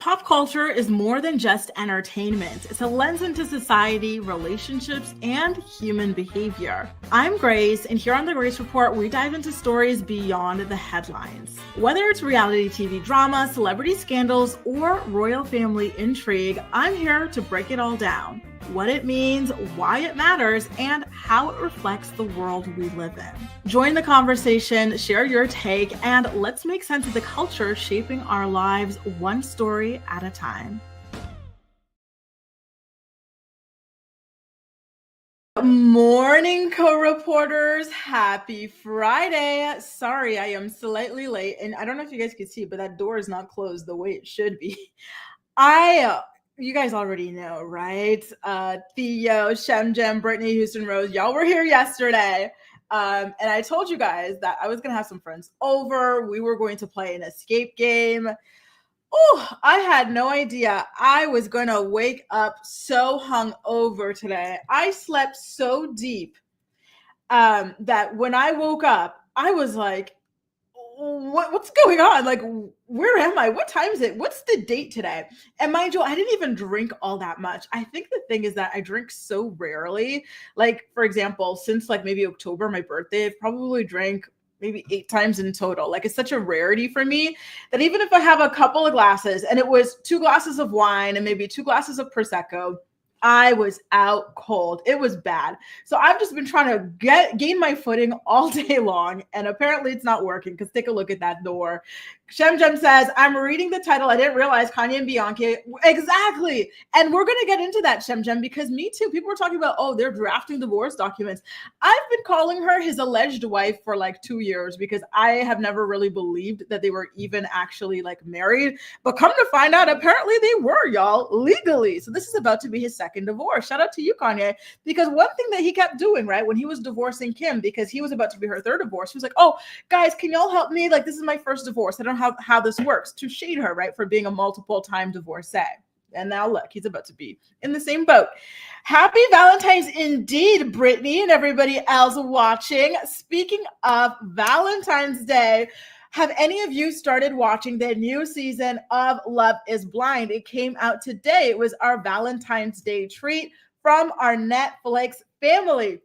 Pop culture is more than just entertainment. It's a lens into society, relationships, and human behavior. I'm Grace, and here on the Grace Report, we dive into stories beyond the headlines. Whether it's reality TV drama, celebrity scandals, or royal family intrigue, I'm here to break it all down. What it means, why it matters, and how it reflects the world we live in. Join the conversation, share your take, and let's make sense of the culture shaping our lives one story at a time. Morning, co-reporters. Happy Friday. Sorry, I am slightly late, and I don't know if you guys can see, but that door is not closed the way it should be. You guys already know, right? Theo, Shem Jem, Brittany, Houston Rose, y'all were here yesterday. And I told you guys that I was going to have some friends over. We were going to play an escape game. Oh, I had no idea I was going to wake up so hungover today. I slept so deep that when I woke up, I was like, what's going on? Like, where am I? What time is it? What's the date today? And mind you, I didn't even drink all that much. I think the thing is that I drink so rarely. Like, for example, since like maybe October, my birthday, I've probably drank maybe 8 times in total. Like, it's such a rarity for me that even if I have a couple of glasses and it was 2 glasses of wine and maybe 2 glasses of Prosecco, I was out cold. It was bad. So I've just been trying to gain my footing all day long. And apparently it's not working because take a look at that door. Shem Jem says, I'm reading the title. I didn't realize Kanye and Bianca. Exactly. And we're going to get into that, Shem Jem, because me too. People were talking about, oh, they're drafting divorce documents. I've been calling her his alleged wife for like 2 years because I have never really believed that they were even actually like married. But come to find out, apparently they were, y'all, legally. So this is about to be his second divorce. Shout out to you, Kanye, because one thing that he kept doing, right, when he was divorcing Kim, because he was about to be her third divorce, he was like, oh, guys, can y'all help me? Like, this is my first divorce. I don't know how this works, to shade her, right, for being a multiple time divorcee. And now look, he's about to be in the same boat. Happy Valentine's indeed, Brittany and everybody else watching. Speaking of Valentine's Day, have any of you started watching the new season of Love is Blind? It came out today. It was our Valentine's Day treat from our Netflix family.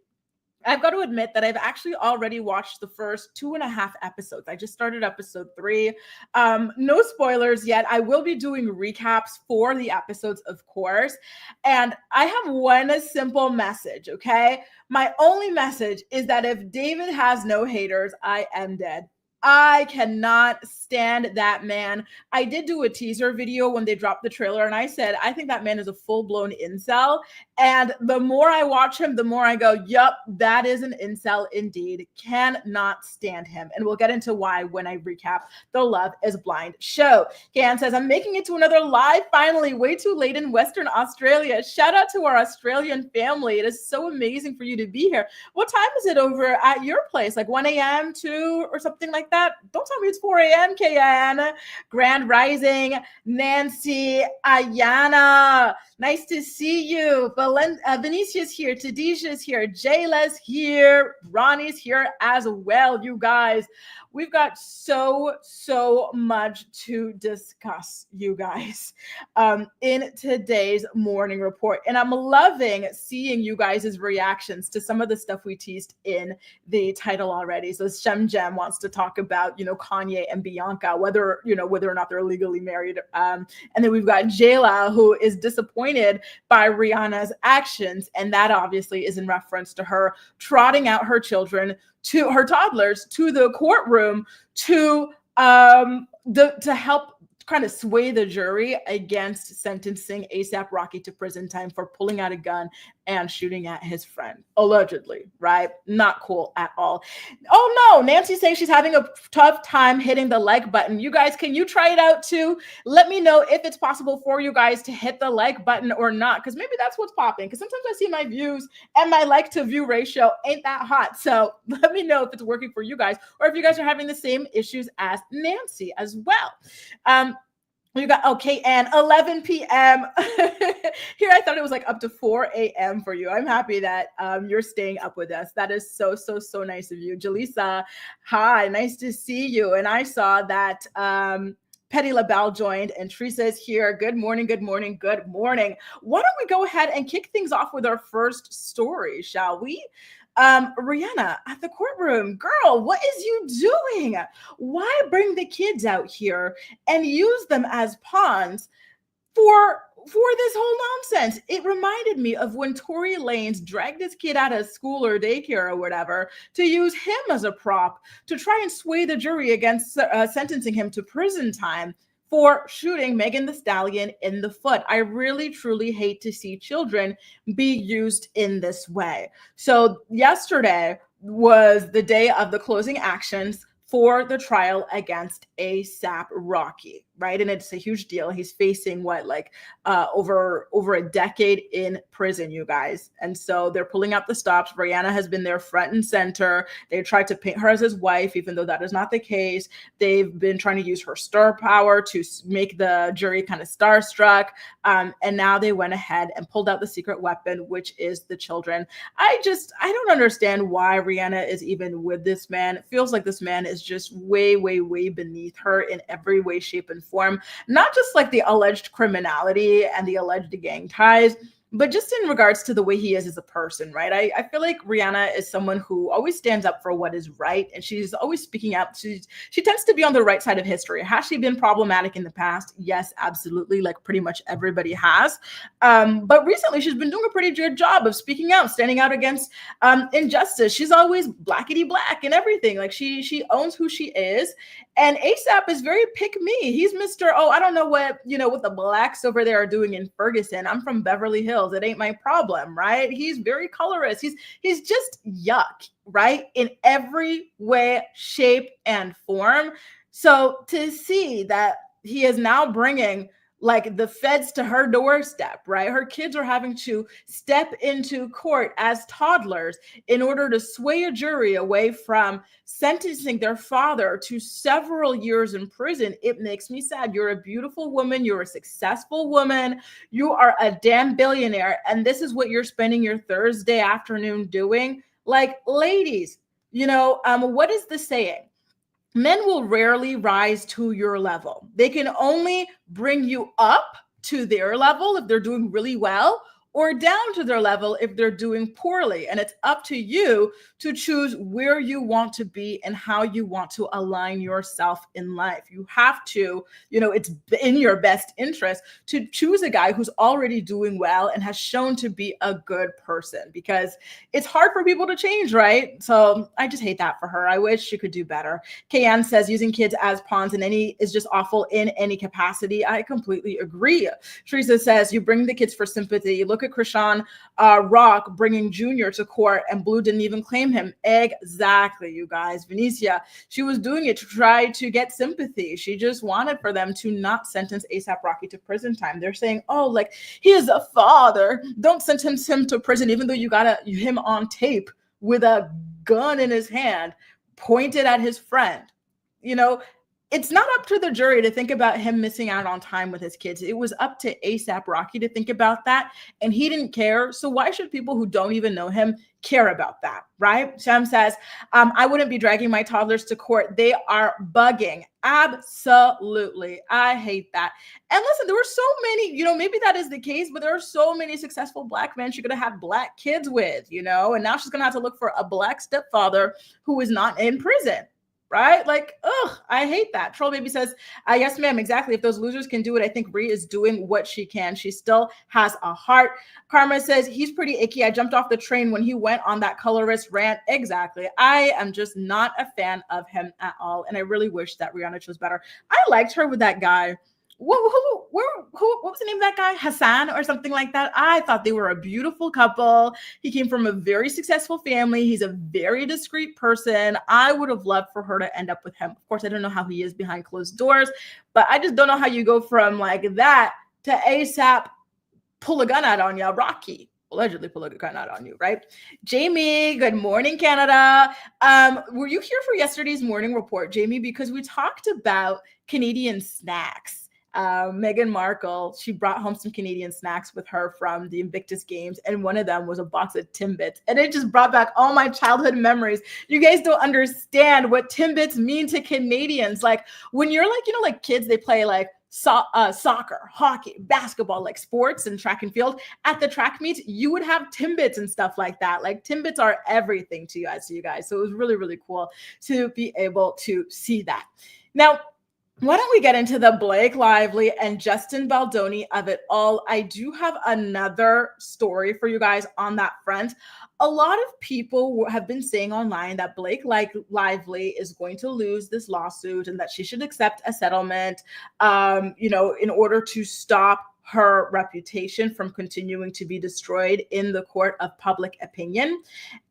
I've got to admit that I've actually already watched the first 2.5 episodes. I just started episode 3. No spoilers yet. I will be doing recaps for the episodes, of course. And I have one simple message, okay? My only message is that if David has no haters, I am dead. I cannot stand that man. I did do a teaser video when they dropped the trailer, and I said, I think that man is a full-blown incel. And the more I watch him, the more I go, yup, that is an incel indeed. Cannot stand him. And we'll get into why when I recap the Love is Blind show. Gan says, I'm making it to another live finally, way too late in Western Australia. Shout out to our Australian family. It is so amazing for you to be here. What time is it over at your place? Like 1 a.m., 2 or something like that? Don't tell me it's 4 a.m., KN. Grand Rising, Nancy, Ayana. Nice to see you. Venetia's here. Tadisha's here. Jayla's here. Ronnie's here as well, you guys. We've got so much to discuss, you guys, in today's morning report. And I'm loving seeing you guys' reactions to some of the stuff we teased in the title already. So Shem Jem wants to talk about, Kanye and Bianca, whether or not they're legally married. And then we've got Jayla, who is disappointed by Rihanna's actions. And that obviously is in reference to her trotting out her children, to her toddlers, to the courtroom to help kind of sway the jury against sentencing A$AP Rocky to prison time for pulling out a gun and shooting at his friend, allegedly, right? Not cool at all. Oh no, Nancy's saying she's having a tough time hitting the like button. You guys, can you try it out too? Let me know if it's possible for you guys to hit the like button or not, because maybe that's what's popping. Because sometimes I see my views and my like to view ratio ain't that hot. So let me know if it's working for you guys, or if you guys are having the same issues as Nancy as well. You got, okay, and 11 p.m. Here, I thought it was like up to 4 a.m. for you. I'm happy that you're staying up with us. That is so nice of you. Jaleesa, hi, nice to see you. And I saw that Petty LaBelle joined, and Teresa is here. Good morning, good morning, good morning. Why don't we go ahead and kick things off with our first story, shall we? Rihanna at the courtroom. Girl, what is you doing? Why bring the kids out here and use them as pawns for this whole nonsense? It reminded me of when Tory Lanez dragged his kid out of school or daycare or whatever to use him as a prop to try and sway the jury against sentencing him to prison time for shooting Megan Thee Stallion in the foot. I really, truly hate to see children be used in this way. So yesterday was the day of the closing actions for the trial against A$AP Rocky, right? And it's a huge deal. He's facing over a decade in prison, you guys. And so they're pulling out the stops. Rihanna has been there front and center. They tried to paint her as his wife, even though that is not the case. They've been trying to use her star power to make the jury kind of starstruck. And now they went ahead and pulled out the secret weapon, which is the children. I don't understand why Rihanna is even with this man. It feels like this man is just way, way, way beneath her in every way, shape, and form. Not just like the alleged criminality and the alleged gang ties, but just in regards to the way he is as a person, right? I feel like Rihanna is someone who always stands up for what is right, and she's always speaking out. She tends to be on the right side of history. Has she been problematic in the past? Yes, absolutely, like pretty much everybody has. But recently, she's been doing a pretty good job of speaking out, standing out against injustice. She's always blackety black and everything. Like she owns who she is. And A$AP is very pick me. He's Mr. Oh, I don't know what the blacks over there are doing in Ferguson. I'm from Beverly Hills. It ain't my problem, right? He's very colorist. He's just yuck, right? In every way, shape, and form. So to see that he is now bringing like the feds to her doorstep, right? Her kids are having to step into court as toddlers in order to sway a jury away from sentencing their father to several years in prison. It makes me sad. You're a beautiful woman. You're a successful woman. You are a damn billionaire. And this is what you're spending your Thursday afternoon doing. Like, ladies, what is the saying? Men will rarely rise to your level. They can only bring you up to their level if they're doing really well, or down to their level if they're doing poorly. And it's up to you to choose where you want to be and how you want to align yourself in life. You have to, it's in your best interest to choose a guy who's already doing well and has shown to be a good person, because it's hard for people to change, right? So I just hate that for her. I wish she could do better. Kayan says using kids as pawns is just awful in any capacity. I completely agree. Teresa says you bring the kids for sympathy. You look at Krishan Rock bringing Junior to court, and Blue didn't even claim him. Exactly, you guys. Venetia, she was doing it to try to get sympathy. She just wanted for them to not sentence A$AP Rocky to prison time. They're saying, oh, like, he is a father. Don't sentence him to prison, even though you got him on tape with a gun in his hand pointed at his friend. It's not up to the jury to think about him missing out on time with his kids. It was up to A$AP Rocky to think about that, and he didn't care. So why should people who don't even know him care about that, right? Shem says, I wouldn't be dragging my toddlers to court. They are bugging. Absolutely. I hate that. And listen, there were so many, maybe that is the case, but there are so many successful black men she could have had black kids with, and now she's going to have to look for a black stepfather who is not in prison. Right? Like, ugh, I hate that. Troll Baby says, yes, ma'am, exactly. If those losers can do it, I think Rhea is doing what she can. She still has a heart. Karma says, he's pretty icky. I jumped off the train when he went on that colorist rant. Exactly. I am just not a fan of him at all. And I really wish that Rihanna chose better. I liked her with that guy. What was the name of that guy? Hassan or something like that. I thought they were a beautiful couple. He came from a very successful family. He's a very discreet person. I would have loved for her to end up with him. Of course, I don't know how he is behind closed doors, but I just don't know how you go from like that to A$AP pull a gun out on you, Rocky. Allegedly pull a gun out on you, right? Jamie, good morning, Canada. Were you here for yesterday's morning report, Jamie? Because we talked about Canadian snacks Meghan Markle, she brought home some Canadian snacks with her from the Invictus Games, and one of them was a box of Timbits, and it just brought back all my childhood memories. You guys don't understand what Timbits mean to Canadians. Like when you're like, like kids, they play like soccer, hockey, basketball, like sports and track and field. At the track meets, you would have Timbits and stuff like that. Like Timbits are everything to you guys. So it was really, really cool to be able to see that. Now, why don't we get into the Blake Lively and Justin Baldoni of it all? I do have another story for you guys on that front. A lot of people have been saying online that Blake Lively is going to lose this lawsuit and that she should accept a settlement, in order to stop her reputation from continuing to be destroyed in the court of public opinion.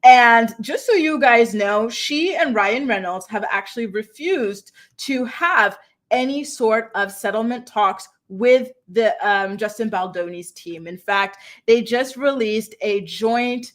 And just so you guys know, she and Ryan Reynolds have actually refused to have any sort of settlement talks with the Justin Baldoni's team. In fact, they just released a joint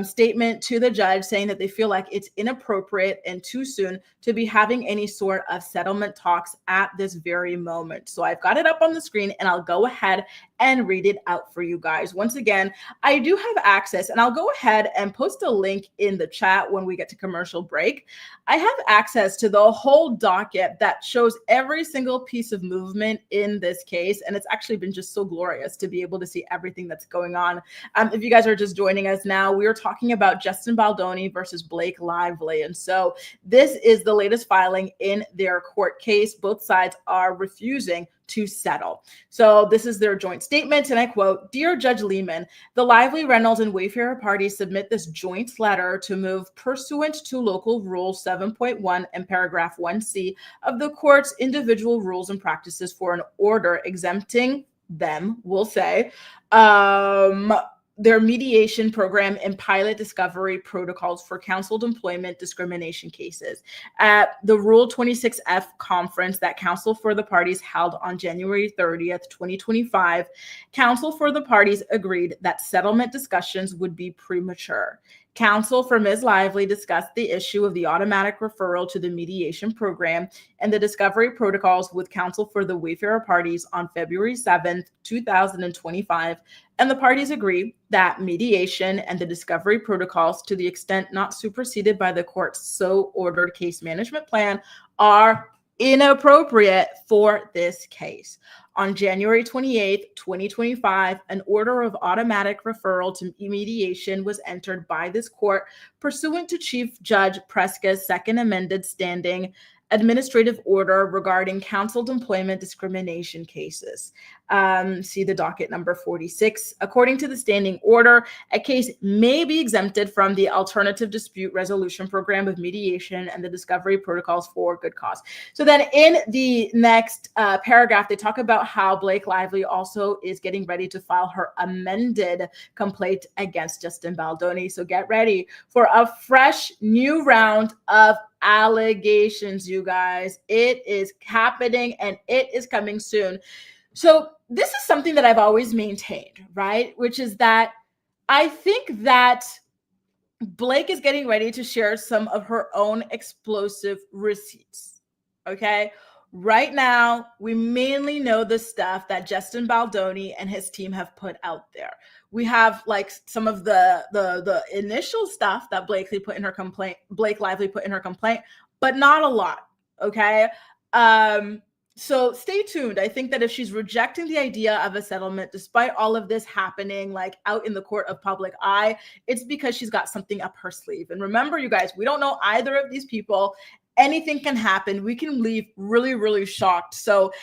statement to the judge saying that they feel like it's inappropriate and too soon to be having any sort of settlement talks at this very moment. So I've got it up on the screen and I'll go ahead and read it out for you guys. Once again, I do have access, and I'll go ahead and post a link in the chat when we get to commercial break. I have access to the whole docket that shows every single piece of movement in this case, and it's actually been just so glorious to be able to see everything that's going on. If you guys are just joining us now, we are talking about Justin Baldoni versus Blake Lively, and so this is the latest filing in their court case. Both sides are refusing to settle. So this is their joint statement, and I quote, "Dear Judge Lehman, the Lively, Reynolds, and Wayfarer parties submit this joint letter to move pursuant to Local Rule 7.1 and Paragraph 1C of the court's individual rules and practices for an order exempting them, we'll say, their mediation program and pilot discovery protocols for counseled employment discrimination cases. At the Rule 26F conference that counsel for the parties held on January 30th, 2025, counsel for the parties agreed that settlement discussions would be premature. Counsel for Ms. Lively discussed the issue of the automatic referral to the mediation program and the discovery protocols with counsel for the Wayfarer parties on February 7th, 2025, and the parties agree that mediation and the discovery protocols, to the extent not superseded by the court's so ordered case management plan, are inappropriate for this case. On January 28th, 2025, an order of automatic referral to mediation was entered by this court pursuant to Chief Judge Preska's second amended standing administrative order regarding counseled employment discrimination cases. See the docket number 46. According to the standing order, a case may be exempted from the alternative dispute resolution program of mediation and the discovery protocols for good cause. So then in the next paragraph, they talk about how Blake Lively also is getting ready to file her amended complaint against Justin Baldoni. So get ready for a fresh new round of allegations, you guys. It is happening and it is coming soon. So this is something that I've always maintained, right? Which is that I think that Blake is getting ready to share some of her own explosive receipts. Okay. Right now, we mainly know the stuff that Justin Baldoni and his team have put out there. We have like some of the initial stuff that Blake Lively put in her complaint, but not a lot. Okay. So stay tuned. I think that if she's rejecting the idea of a settlement, despite all of this happening, like out in the court of public eye, it's because she's got something up her sleeve. And remember, you guys, we don't know either of these people. Anything can happen. We can leave really, really shocked. So,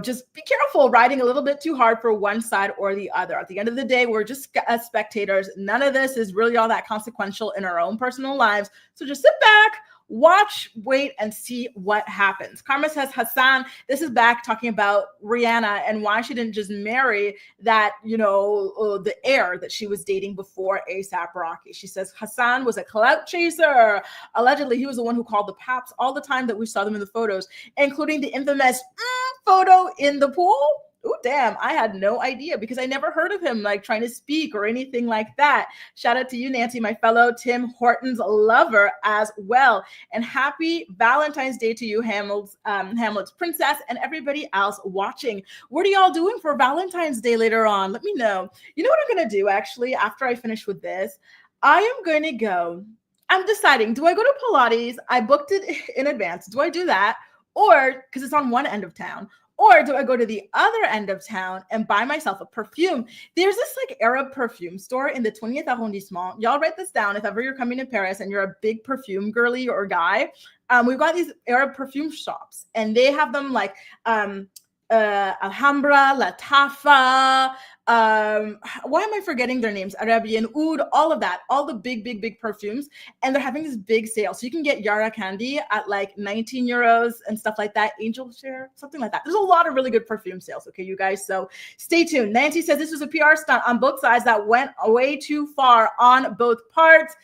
just be careful riding a little bit too hard for one side or the other. At the end of the day, we're just spectators. None of this is really all that consequential in our own personal lives. So just sit back, watch, wait, and see what happens. Karma says, Hassan, this is back talking about Rihanna and why she didn't just marry that, the heir that she was dating before A$AP Rocky. She says, Hassan was a clout chaser. Allegedly, he was the one who called the paps all the time that we saw them in the photos, including the infamous photo in the pool. Oh, damn. I had no idea because I never heard of him like trying to speak or anything like that. Shout out to you, Nancy, my fellow Tim Hortons lover as well. And happy Valentine's Day to you, Hamlet's princess, and everybody else watching. What are y'all doing for Valentine's Day later on? Let me know. You know what I'm going to do actually after I finish with this? I am going to go. I'm deciding, do I go to Pilates? I booked it in advance. Do I do that? Or because it's on one end of town, or do I go to the other end of town and buy myself a perfume? There's this like Arab perfume store in the 20th arrondissement. Y'all write this down if ever you're coming to Paris and you're a big perfume girly or guy. We've got these Arab perfume shops and they have them like Alhambra, Latafa, why am I forgetting their names? Arabian Oud, all of that, all the big perfumes. And they're having this big sale. So you can get Yara candy at like 19 euros and stuff like that. Angel Share, something like that. There's a lot of really good perfume sales. Okay, you guys. So stay tuned. Nancy says this was a PR stunt on both sides that went way too far on both parts.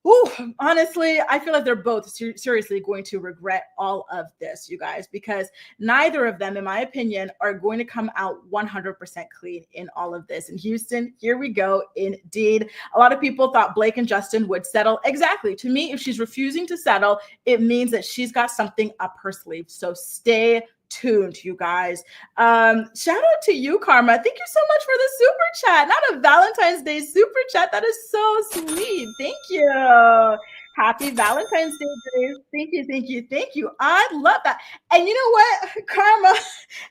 Ooh, honestly, I feel like they're both seriously going to regret all of this, you guys, because neither of them, in my opinion, are going to come out 100% clean in all of this. In Houston, here we go. Indeed, a lot of people thought Blake and Justin would settle. Exactly. To me, if she's refusing to settle, it means that she's got something up her sleeve. So stay tuned, you guys. Shout out to you, Karma. Thank you so much for the super chat. Not a Valentine's Day super chat. That is so sweet. Thank you. Happy Valentine's Day, Grace. Thank you. I love that. And you know what, Karma?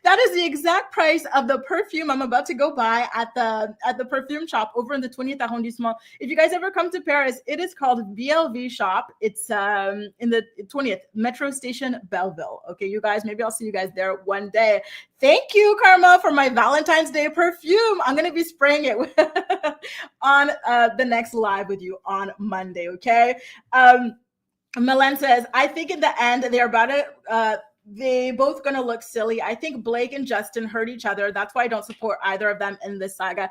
That is the exact price of the perfume I'm about to go buy at the perfume shop over in the 20th arrondissement. If you guys ever come to Paris, it is called BLV Shop. It's in the 20th Metro Station Belleville. Okay, you guys. Maybe I'll see you guys there one day. Thank you, Karma, for my Valentine's Day perfume. I'm going to be spraying it on the next live with you on Monday, okay? Melen says, I think in the end, they're about to they both going to look silly. I think Blake and Justin hurt each other. That's why I don't support either of them in this saga.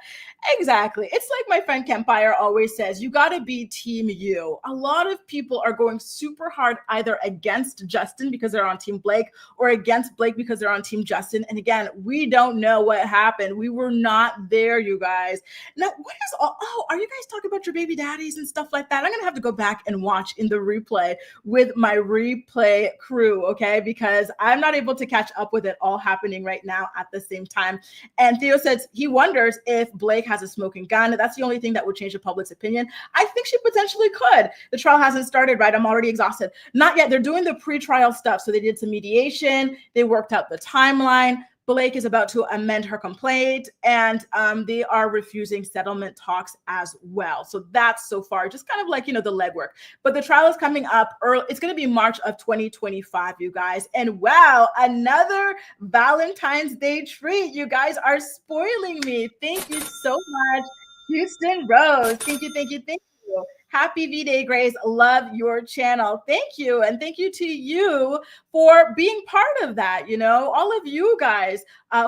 Exactly. It's like my friend Kempire always says, you got to be team you. A lot of people are going super hard either against Justin because they're on team Blake or against Blake because they're on team Justin. And again, we don't know what happened. We were not there, you guys. Now, what is are you guys talking about your baby daddies and stuff like that? I'm going to have to go back and watch in the replay with my replay crew, okay? Because I'm not able to catch up with it all happening right now at the same time. And Theo says he wonders if Blake has a smoking gun. That's the only thing that would change the public's opinion. I think she potentially could. The trial hasn't started, right? I'm already exhausted. Not yet. They're doing the pre-trial stuff. So they did some mediation. They worked out the timeline. Blake is about to amend her complaint, and they are refusing settlement talks as well. So that's so far just kind of like, the legwork. But the trial is coming up early. It's going to be March of 2025, you guys. And wow, another Valentine's Day treat. You guys are spoiling me. Thank you so much, Houston Rose. Thank you. Happy V-Day, Grace. Love your channel. Thank you. And thank you to you for being part of that. All of you guys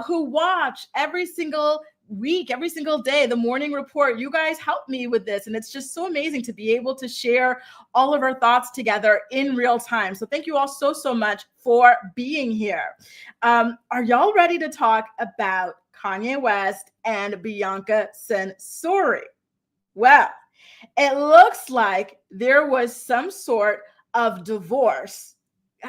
who watch every single week, every single day, the morning report, you guys help me with this. And it's just so amazing to be able to share all of our thoughts together in real time. So thank you all so much for being here. Are y'all ready to talk about Kanye West and Bianca Censori? Well, it looks like there was some sort of divorce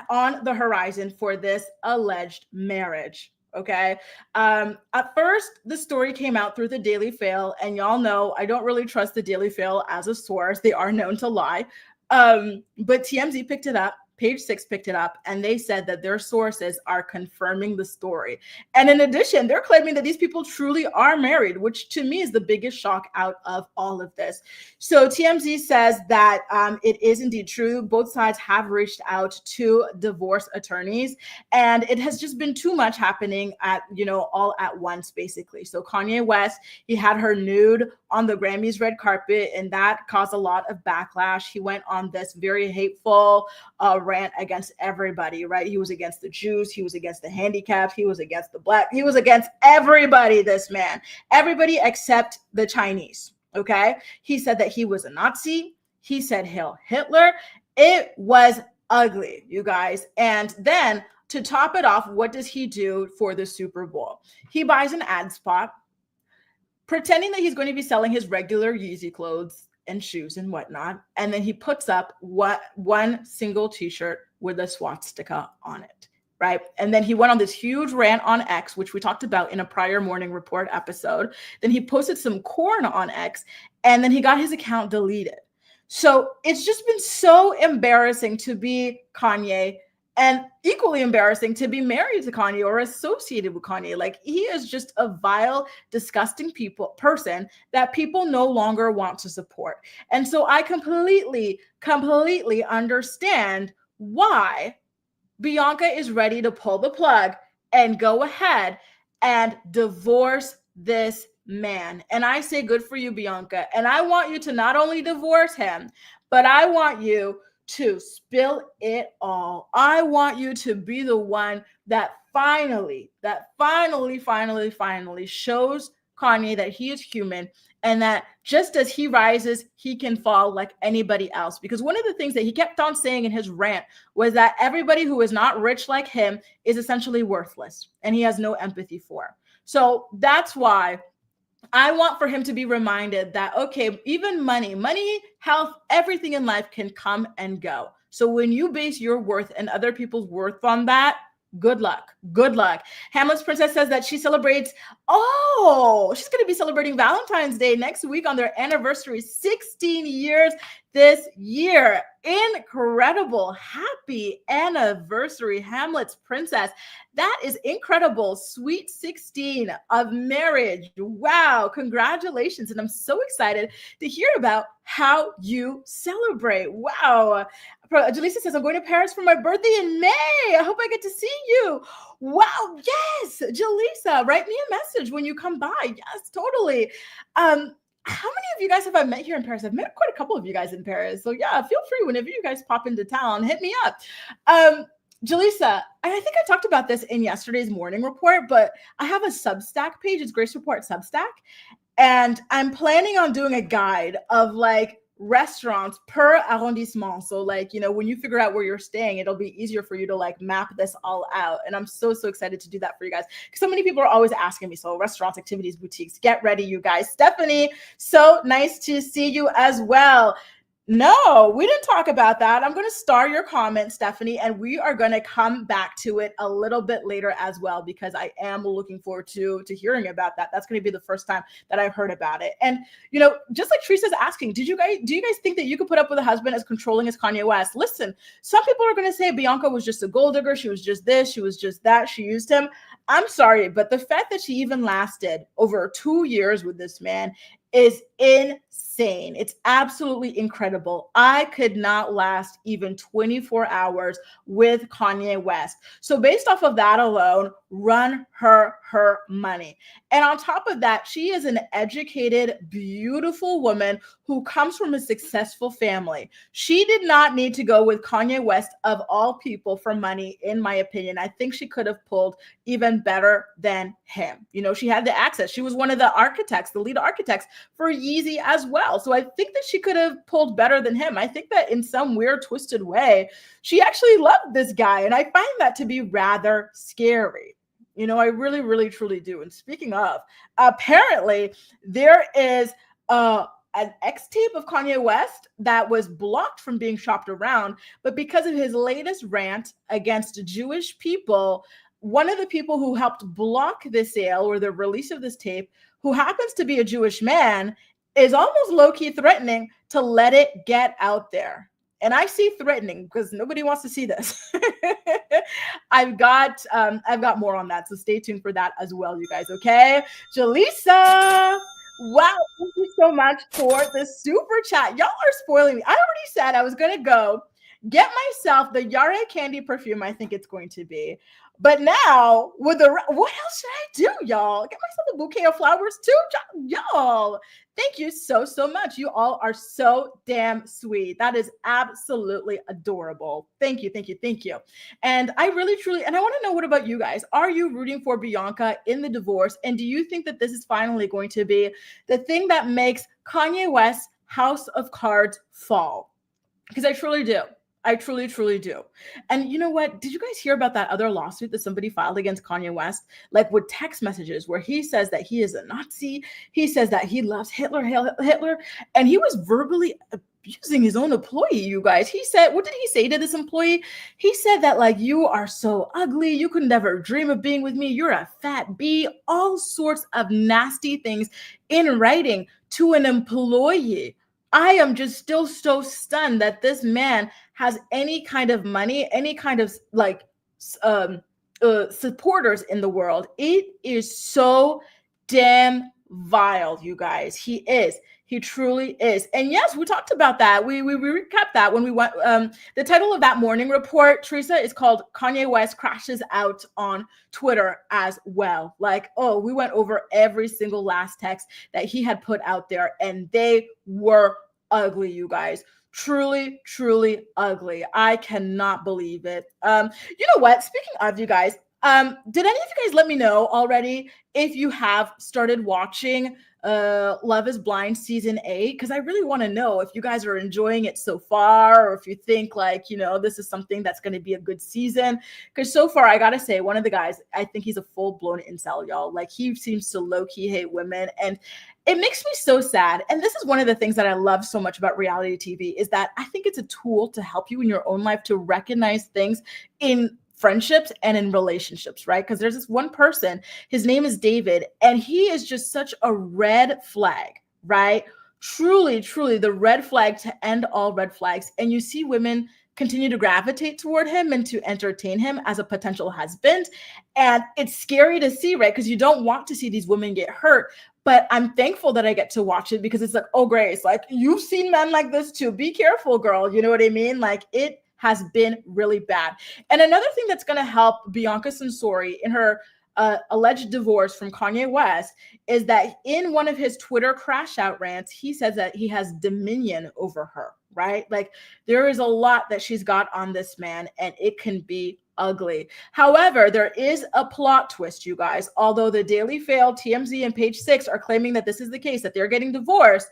on the horizon for this alleged marriage. Okay. At first, the story came out through the Daily Fail, and y'all know I don't really trust the Daily Fail as a source. They are known to lie. But TMZ picked it up. Page 6 picked it up, and they said that their sources are confirming the story. And in addition, they're claiming that these people truly are married, which to me is the biggest shock out of all of this. So TMZ says that it is indeed true. Both sides have reached out to divorce attorneys, and it has just been too much happening at, all at once, basically. So Kanye West, he had her nude on the Grammys red carpet, and that caused a lot of backlash. He went on this very hateful rant against everybody, right? He was against the Jews. He was against the handicapped. He was against the Black. He was against everybody, this man. Everybody except the Chinese, okay? He said that he was a Nazi. He said Hail Hitler. It was ugly, you guys. And then to top it off, what does he do for the Super Bowl? He buys an ad spot, pretending that he's going to be selling his regular Yeezy clothes and shoes and whatnot. And then he puts up one single t-shirt with a swastika on it, right? And then he went on this huge rant on X, which we talked about in a prior Morning Report episode. Then he posted some corn on X, and then he got his account deleted. So it's just been so embarrassing to be Kanye, and equally embarrassing to be married to Kanye or associated with Kanye. Like, he is just a vile, disgusting person that people no longer want to support. And so I completely understand why Bianca is ready to pull the plug and go ahead and divorce this man. And I say, good for you, Bianca. And I want you to not only divorce him, but I want you to spill it all. I want you to be the one that finally shows Kanye that he is human, and that just as he rises, he can fall like anybody else. Because one of the things that he kept on saying in his rant was that everybody who is not rich like him is essentially worthless, and he has no empathy for. So that's why I want for him to be reminded that, okay, even money, health, everything in life can come and go. So when you base your worth and other people's worth on that, good luck. Hamlet's Princess says that she celebrates, she's going to be celebrating Valentine's Day next week on their anniversary, 16 years this year. Incredible. Happy anniversary, Hamlet's Princess. That is incredible. Sweet 16 of marriage. Wow. Congratulations. And I'm so excited to hear about how you celebrate. Wow. Jaleesa says, I'm going to Paris for my birthday in May. I hope I get to see you. Wow. Yes. Jaleesa, write me a message when you come by. Yes, totally. How many of you guys have I met here in Paris? I've met quite a couple of you guys in Paris. So yeah, feel free whenever you guys pop into town, hit me up. Jaleesa, and I think I talked about this in yesterday's Morning Report, but I have a Substack page. It's Grace Report Substack. And I'm planning on doing a guide of like restaurants per arrondissement. So like, when you figure out where you're staying, it'll be easier for you to like map this all out. And I'm so excited to do that for you guys, because so many people are always asking me. So restaurants, activities, boutiques, get ready, you guys. Stephanie, so nice to see you as well. No, we didn't talk about that. I'm going to star your comment, Stephanie, and we are going to come back to it a little bit later as well, because I am looking forward to hearing about that. That's going to be the first time that I've heard about it. And, just like Teresa's asking, do you guys think that you could put up with a husband as controlling as Kanye West? Listen, some people are going to say Bianca was just a gold digger. She was just this. She was just that. She used him. I'm sorry, but the fact that she even lasted over 2 years with this man is insane. It's absolutely incredible. I could not last even 24 hours with Kanye West. So based off of that alone, run her money. And on top of that, she is an educated, beautiful woman who comes from a successful family. She did not need to go with Kanye West, of all people, for money, in my opinion. I think she could have pulled even better than him. She had the access. She was one of the architects, the lead architects for Yeezy as well. So I think that she could have pulled better than him. I think that in some weird, twisted way, she actually loved this guy. And I find that to be rather scary. I really, truly do. And speaking of, apparently there is an X tape of Kanye West that was blocked from being shopped around. But because of his latest rant against Jewish people, one of the people who helped block the sale or the release of this tape, who happens to be a Jewish man, is almost low-key threatening to let it get out there. And I see threatening because nobody wants to see this. I've got more on that, so stay tuned for that as well, you guys. Okay, Jaleesa. Wow, thank you so much for the super chat. Y'all are spoiling me. I already said I was gonna go get myself the Yare candy perfume. I think it's going to be. But now, what else should I do, y'all? Get myself a bouquet of flowers too, y'all. Thank you so much. You all are so damn sweet. That is absolutely adorable. Thank you. And I really, truly, and I want to know, what about you guys? Are you rooting for Bianca in the divorce? And do you think that this is finally going to be the thing that makes Kanye West's house of cards fall? Because I truly do. I truly, truly do. And you know what? Did you guys hear about that other lawsuit that somebody filed against Kanye West? Like with text messages where he says that he is a Nazi. He says that he loves Hitler, Hitler. And he was verbally abusing his own employee, you guys. He said, what did he say to this employee? He said that, like, you are so ugly. You could never dream of being with me. You're a fat bee. All sorts of nasty things in writing to an employee. I am just still so stunned that this man has any kind of money, any kind of like supporters in the world. It is so damn vile, you guys. He is. He truly is. And yes, we talked about that. We recapped that when we went. The title of that morning report, Teresa, is called Kanye West Crashes Out on Twitter as well. Like, oh, we went over every single last text that he had put out there, and they were ugly, you guys. Truly, truly ugly. I cannot believe it. You know what? Speaking of, you guys, did any of you guys let me know already if you have started watching Love is Blind season 8? Because I really want to know if you guys are enjoying it so far, or if you think like, you know, this is something that's going to be a good season. Because so far, I gotta say, one of the guys, I think he's a full-blown incel, y'all. Like, he seems to low-key hate women, and it makes me so sad. And this is one of the things that I love so much about reality TV, is that I think it's a tool to help you in your own life to recognize things in friendships and in relationships, right? Because there's this one person, his name is David, and he is just such a red flag, right? Truly, truly the red flag to end all red flags. And you see women continue to gravitate toward him and to entertain him as a potential husband. And it's scary to see, right? Because you don't want to see these women get hurt. But I'm thankful that I get to watch it, because it's like, oh, Grace, like, you've seen men like this too. Be careful, girl. You know what I mean? Like, it has been really bad. And another thing that's going to help Bianca Censori in her alleged divorce from Kanye West is that in one of his Twitter crash out rants, he says that he has dominion over her, right? Like, there is a lot that she's got on this man, and it can be ugly. However, there is a plot twist, you guys. Although the Daily Fail, TMZ, and Page Six are claiming that this is the case, that they're getting divorced,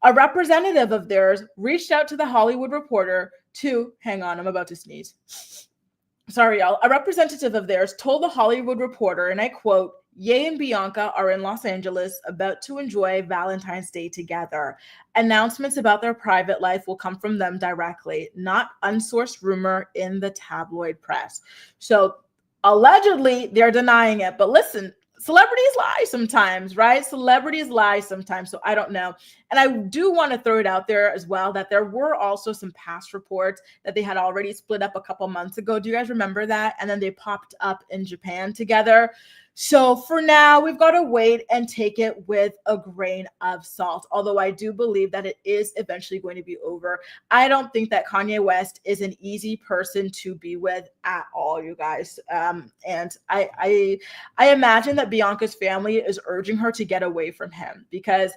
a representative of theirs reached out to the Hollywood Reporter to, hang on, I'm about to sneeze. Sorry, y'all. A representative of theirs told the Hollywood Reporter, and I quote, "Ye and Bianca are in Los Angeles about to enjoy Valentine's Day together. Announcements about their private life will come from them directly, not unsourced rumor in the tabloid press." So allegedly, they're denying it. But listen, celebrities lie sometimes, right? Celebrities lie sometimes. So I don't know. And I do want to throw it out there as well that there were also some past reports that they had already split up a couple months ago. Do you guys remember that? And then they popped up in Japan together. So for now, we've got to wait and take it with a grain of salt. Although I do believe that it is eventually going to be over. I don't think that Kanye West is an easy person to be with at all, you guys. And I imagine that Bianca's family is urging her to get away from him, because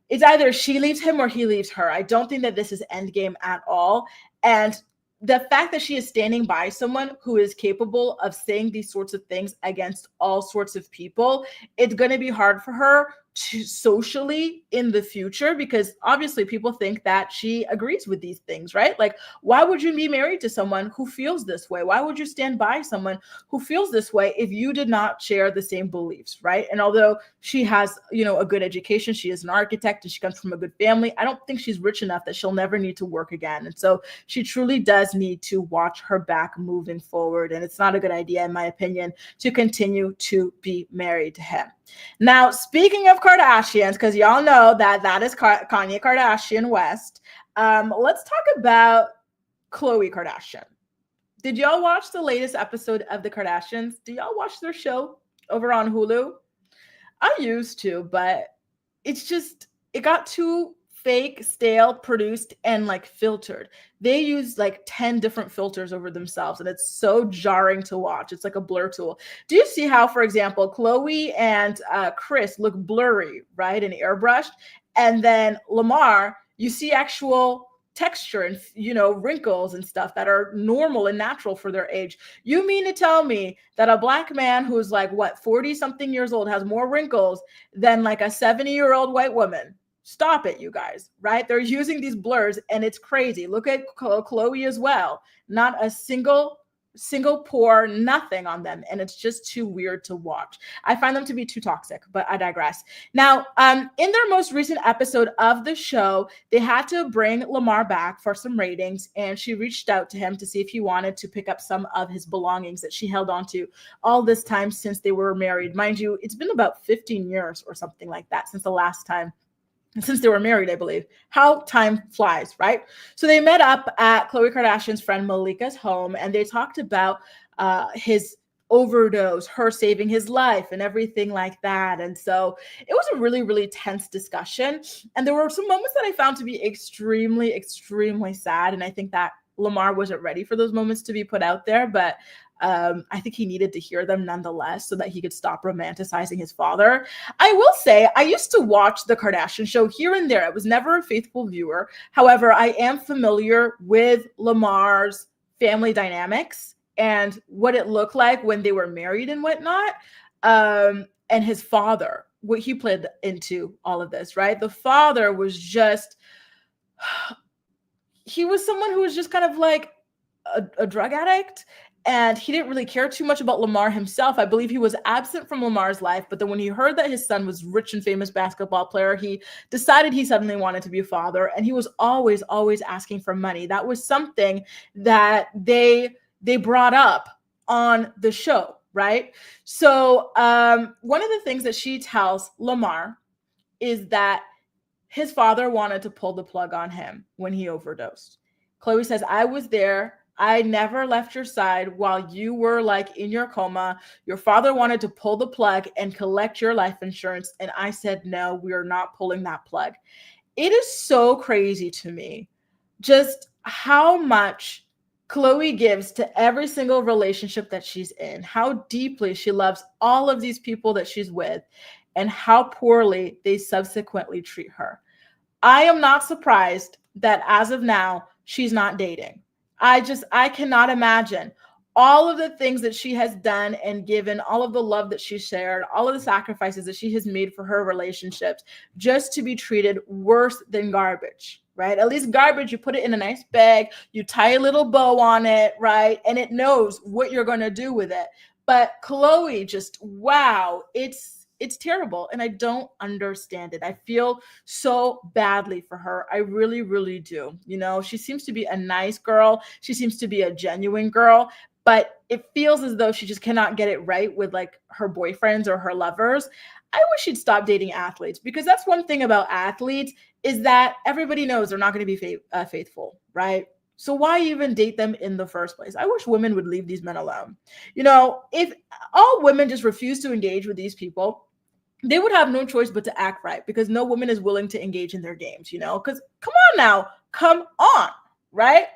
it's either she leaves him or he leaves her. I don't think that this is endgame at all. And the fact that she is standing by someone who is capable of saying these sorts of things against all sorts of people, it's going to be hard for her to socially in the future, because obviously people think that she agrees with these things, right? Like, why would you be married to someone who feels this way? Why would you stand by someone who feels this way if you did not share the same beliefs, right? And although she has, you know, a good education, she is an architect and she comes from a good family, I don't think she's rich enough that she'll never need to work again. And so she truly does need to watch her back moving forward. And it's not a good idea, in my opinion, to continue to be married to him. Now, speaking of Kardashians, because y'all know that that is Kanye Kardashian West, let's talk about Khloe Kardashian. Did y'all watch the latest episode of The Kardashians? Do y'all watch their show over on Hulu? I used to, but it's just, it got too fake, stale, produced, and like filtered. They use like 10 different filters over themselves, and it's so jarring to watch. It's like a blur tool. Do you see how, for example, Khloe and Chris look blurry, right, and airbrushed? And then Lamar, you see actual texture and, you know, wrinkles and stuff that are normal and natural for their age. You mean to tell me that a black man who's like, what, 40 something years old has more wrinkles than like a 70-year-old white woman? Stop it, you guys, right? They're using these blurs and it's crazy. Look at Khloe as well. Not a single pore, nothing on them. And it's just too weird to watch. I find them to be too toxic, but I digress. Now, in their most recent episode of the show, they had to bring Lamar back for some ratings, and she reached out to him to see if he wanted to pick up some of his belongings that she held on to all this time since they were married. Mind you, it's been about 15 years or something like that since the last time, since they were married, I believe. How time flies, right? So they met up at Khloe Kardashian's friend Malika's home, and they talked about his overdose, her saving his life, and everything like that. And so it was a really, really tense discussion. And there were some moments that I found to be extremely, extremely sad. And I think that Lamar wasn't ready for those moments to be put out there, but I think he needed to hear them nonetheless so that he could stop romanticizing his father. I will say, I used to watch the Kardashian show here and there. I was never a faithful viewer. However, I am familiar with Lamar's family dynamics and what it looked like when they were married and whatnot. And his father, what he played into all of this, right? The father was just, he was someone who was just kind of like a drug addict. And he didn't really care too much about Lamar himself. I believe he was absent from Lamar's life. But then when he heard that his son was a rich and famous basketball player, he decided he suddenly wanted to be a father. And he was always, always asking for money. That was something that they brought up on the show, right? So one of the things that she tells Lamar is that his father wanted to pull the plug on him when he overdosed. Khloe says, I was there. I never left your side while you were like in your coma. Your father wanted to pull the plug and collect your life insurance. And I said, no, we are not pulling that plug. It is so crazy to me just how much Khloe gives to every single relationship that she's in, how deeply she loves all of these people that she's with, and how poorly they subsequently treat her. I am not surprised that as of now, she's not dating. I cannot imagine all of the things that she has done and given, all of the love that she shared, all of the sacrifices that she has made for her relationships, just to be treated worse than garbage, right? At least garbage, you put it in a nice bag, you tie a little bow on it, right? And it knows what you're going to do with it. But Khloe just, wow, it's terrible, and I don't understand it. I feel so badly for her. I really, really do. You know, she seems to be a nice girl. She seems to be a genuine girl, but it feels as though she just cannot get it right with like her boyfriends or her lovers. I wish she'd stop dating athletes, because that's one thing about athletes is that everybody knows they're not going to be faithful, right? So why even date them in the first place? I wish women would leave these men alone. You know, if all women just refuse to engage with these people, they would have no choice but to act right, because no woman is willing to engage in their games, you know, because come on now, come on, right?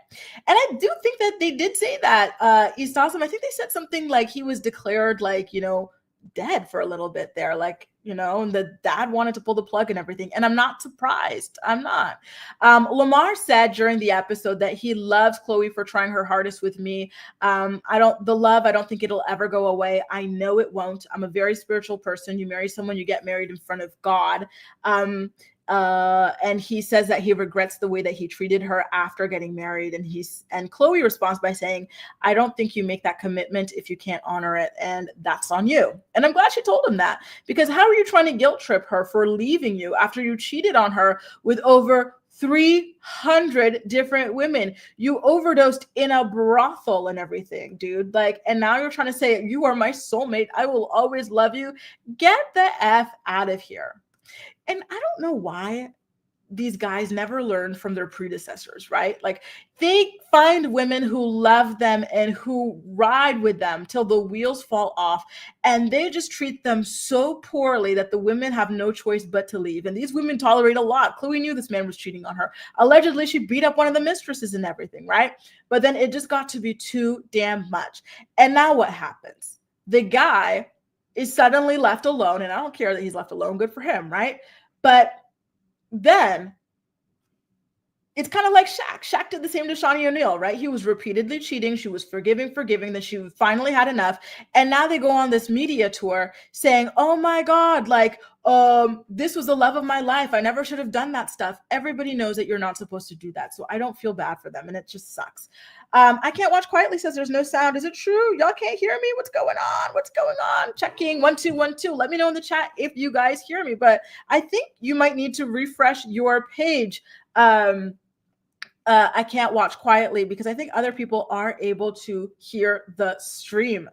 And I do think that they did say that, East Awesome, I think they said something like he was declared like, you know, dead for a little bit there, like, you know, and the dad wanted to pull the plug and everything. And I'm not surprised. I'm not. Lamar said during the episode that he loves Khloe for trying her hardest with me. I don't think it'll ever go away. I know it won't. I'm a very spiritual person. You marry someone, you get married in front of God. And he says that he regrets the way that he treated her after getting married. And Khloe responds by saying, I don't think you make that commitment if you can't honor it, and that's on you. And I'm glad she told him that, because how are you trying to guilt trip her for leaving you after you cheated on her with over 300 different women? You overdosed in a brothel and everything, dude. Like, and now you're trying to say, you are my soulmate, I will always love you. Get the F out of here. And I don't know why these guys never learned from their predecessors, right? Like, they find women who love them and who ride with them till the wheels fall off, and they just treat them so poorly that the women have no choice but to leave. And these women tolerate a lot. Khloe knew this man was cheating on her. Allegedly, she beat up one of the mistresses and everything, right? But then it just got to be too damn much. And now what happens? The guy is suddenly left alone, and I don't care that he's left alone. Good for him, right? But then It's kind of like Shaq. Shaq did the same to Shawnee O'Neal, right? He was repeatedly cheating. She was forgiving, then she finally had enough. And now they go on this media tour saying, oh my God, like, this was the love of my life. I never should have done that stuff. Everybody knows that you're not supposed to do that. So I don't feel bad for them. And it just sucks. I can't watch quietly says there's no sound. Is it true? Y'all can't hear me? What's going on? What's going on? Checking 1 2 1 2. Let me know in the chat if you guys hear me. But I think you might need to refresh your page. I can't watch quietly because I think other people are able to hear the stream.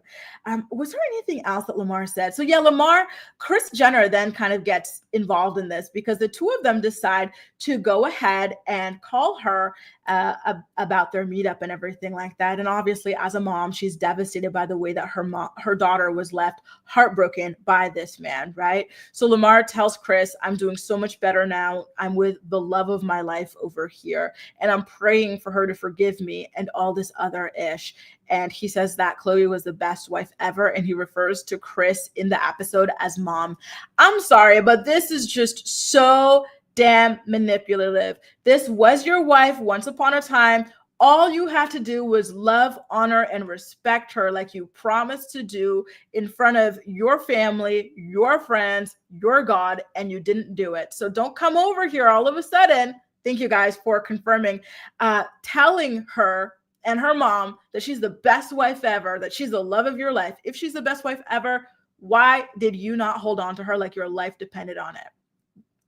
Was there anything else that Lamar said? So yeah, Lamar, Kris Jenner then kind of gets involved in this because the two of them decide to go ahead and call her about their meetup and everything like that. And obviously, as a mom, she's devastated by the way that her daughter was left heartbroken by this man, right? So Lamar tells Kris, I'm doing so much better now. I'm with the love of my life over here. And I'm praying for her to forgive me and all this other ish. And he says that Khloe was the best wife ever. And he refers to Kris in the episode as mom. I'm sorry, but this is just so damn manipulative. This was your wife once upon a time. All you had to do was love, honor, and respect her like you promised to do in front of your family, your friends, your God, and you didn't do it. So don't come over here all of a sudden. Thank you guys for confirming, telling her and her mom that she's the best wife ever, that she's the love of your life. If she's the best wife ever, why did you not hold on to her like your life depended on it?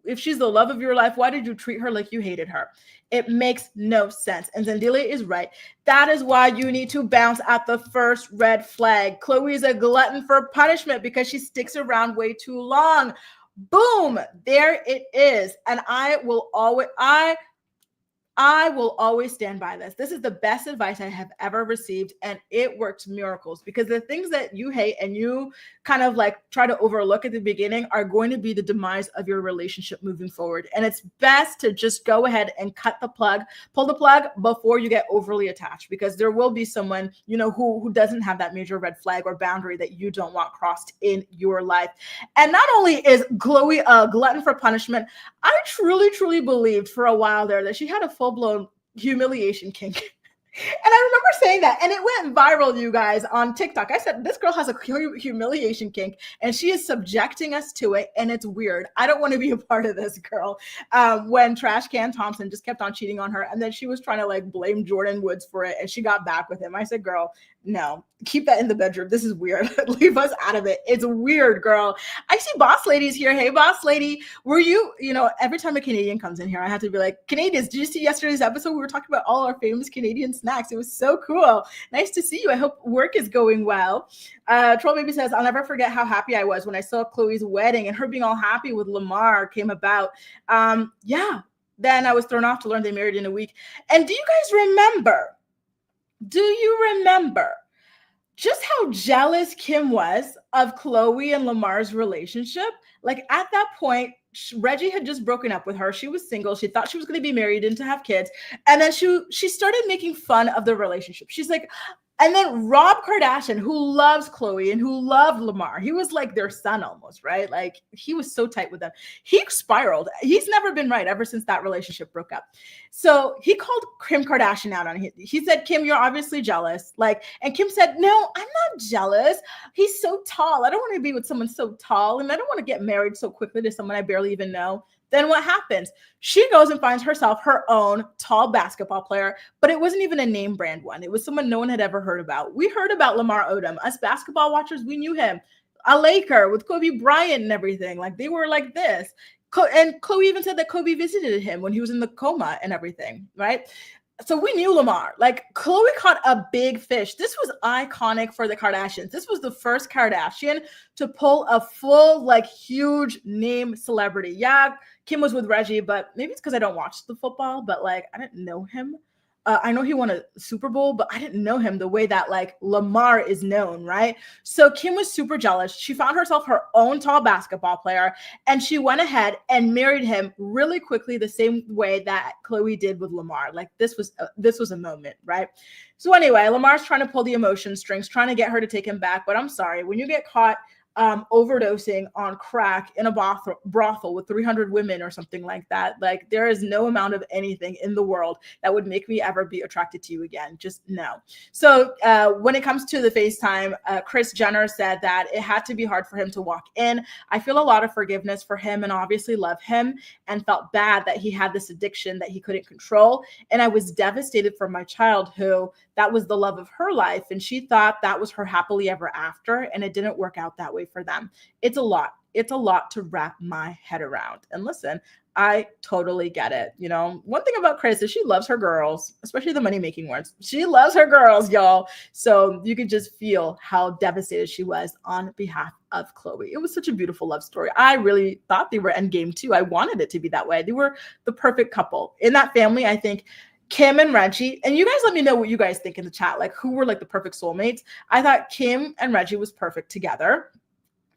If she's the love of your life, why did you treat her like you hated her? It makes no sense. And Zendila is right. That is why you need to bounce at the first red flag. Khloe is a glutton for punishment because she sticks around way too long. Boom, there it is. And I will always stand by this. This is the best advice I have ever received, and it works miracles because the things that you hate and you kind of like try to overlook at the beginning are going to be the demise of your relationship moving forward. And it's best to just go ahead and pull the plug before you get overly attached, because there will be someone, you know, who doesn't have that major red flag or boundary that you don't want crossed in your life. And not only is Khloe a glutton for punishment, I truly, truly believed for a while there that she had a full-blown humiliation kink. And I remember saying that, and it went viral, you guys, on TikTok. I said, this girl has a humiliation kink, and she is subjecting us to it, and it's weird. I don't want to be a part of this, girl. When Trash Can Thompson just kept on cheating on her, and then she was trying to like blame Jordan Woods for it, and she got back with him. I said, girl, no, keep that in the bedroom. This is weird. Leave us out of it. It's weird, girl. I see Boss Lady's here. Hey, Boss Lady. Were you know, every time a Canadian comes in here, I have to be like, Canadians, did you see yesterday's episode? We were talking about all our famous Canadian snacks. It was so cool. Nice to see you. I hope work is going well. Troll Baby says, I'll never forget how happy I was when I saw Khloe's wedding and her being all happy with Lamar came about. Yeah. Then I was thrown off to learn they married in a week. And do you remember just how jealous Kim was of Khloe and Lamar's relationship? Like at that point, Reggie had just broken up with her. She was single. She thought she was going to be married and to have kids. And then she started making fun of the relationship. She's like, and then Rob Kardashian, who loves Khloe and who loved Lamar, he was like their son almost, right? Like he was so tight with them. He spiraled. He's never been right ever since that relationship broke up. So he called Kim Kardashian out on it. He said, Kim, you're obviously jealous. Like, and Kim said, no, I'm not jealous. He's so tall. I don't want to be with someone so tall. And I don't want to get married so quickly to someone I barely even know. Then what happens? She goes and finds herself her own tall basketball player, but it wasn't even a name brand one. It was someone no one had ever heard about. We heard about Lamar Odom. Us basketball watchers, we knew him. A Laker with Kobe Bryant and everything. Like they were like this. And Khloe even said that Kobe visited him when he was in the coma and everything, right? So we knew Lamar. Like Khloe caught a big fish. This was iconic for the Kardashians. This was the first Kardashian to pull a full, like, huge name celebrity. Yeah, Kim was with Reggie, but maybe it's because I don't watch the football, but like I didn't know him. I know he won a Super Bowl, but I didn't know him the way that like Lamar is known, right? So Kim was super jealous. She found herself her own tall basketball player, and she went ahead and married him really quickly, the same way that Khloe did with Lamar. Like this was a moment, right? So anyway, Lamar's trying to pull the emotion strings, trying to get her to take him back. But I'm sorry, when you get caught overdosing on crack in a brothel with 300 women or something like that. Like, there is no amount of anything in the world that would make me ever be attracted to you again. Just no. So when it comes to the FaceTime, Kris Jenner said that it had to be hard for him to walk in. I feel a lot of forgiveness for him and obviously love him, and felt bad that he had this addiction that he couldn't control. And I was devastated for my child, who that was the love of her life, and she thought that was her happily ever after, and it didn't work out that way for them. It's a lot. It's a lot to wrap my head around. And listen, I totally get it. You know, one thing about Kris is she loves her girls, especially the money-making ones. She loves her girls, y'all. So you could just feel how devastated she was on behalf of Khloe. It was such a beautiful love story. I really thought they were endgame too. I wanted it to be that way. They were the perfect couple. In that family, I think Kim and Reggie, and you guys let me know what you guys think in the chat, like who were like the perfect soulmates. I thought Kim and Reggie was perfect together.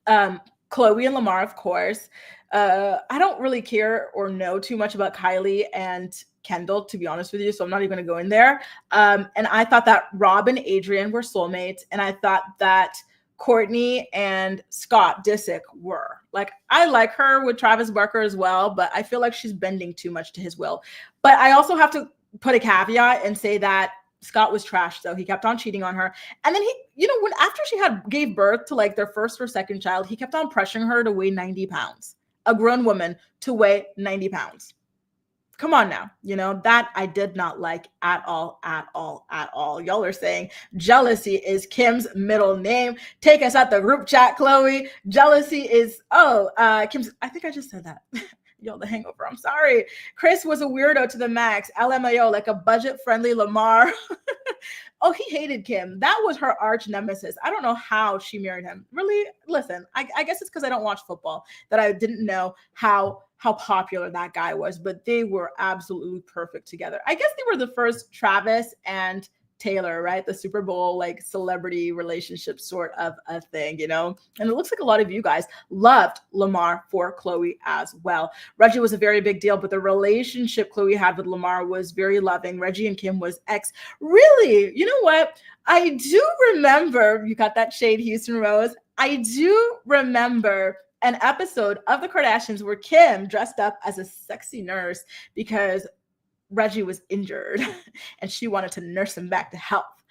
Khloe and Lamar, of course. I don't really care or know too much about Kylie and Kendall, to be honest with you, so I'm not even going to go in there. And I thought that Rob and Adrian were soulmates, and I thought that Kourtney and Scott Disick were. Like, I like her with Travis Barker as well, but I feel like she's bending too much to his will. But I also have to put a caveat and say that Scott was trash, though. He kept on cheating on her. And then he, you know, when after she gave birth to like their first or second child, he kept on pressuring her to weigh 90 pounds. A grown woman to weigh 90 pounds. Come on now. You know, that I did not like at all, at all, at all. Y'all are saying jealousy is Kim's middle name. Take us out the group chat, Khloe. Jealousy is, Kim's, I think I just said that. Yo, the hangover. I'm sorry. Kris was a weirdo to the max. LMAO, like a budget-friendly Lamar. Oh, he hated Kim. That was her arch nemesis. I don't know how she married him. Really? Listen, I guess it's because I don't watch football that I didn't know how popular that guy was, but they were absolutely perfect together. I guess they were the first Travis and Taylor, right? The Super Bowl, like celebrity relationship sort of a thing, you know? And it looks like a lot of you guys loved Lamar for Khloe as well. Reggie was a very big deal, but the relationship Khloe had with Lamar was very loving. Reggie and Kim was ex. Really? You know what? I do remember, you got that shade, Houston Rose. I do remember an episode of the Kardashians where Kim dressed up as a sexy nurse because Reggie was injured and she wanted to nurse him back to health.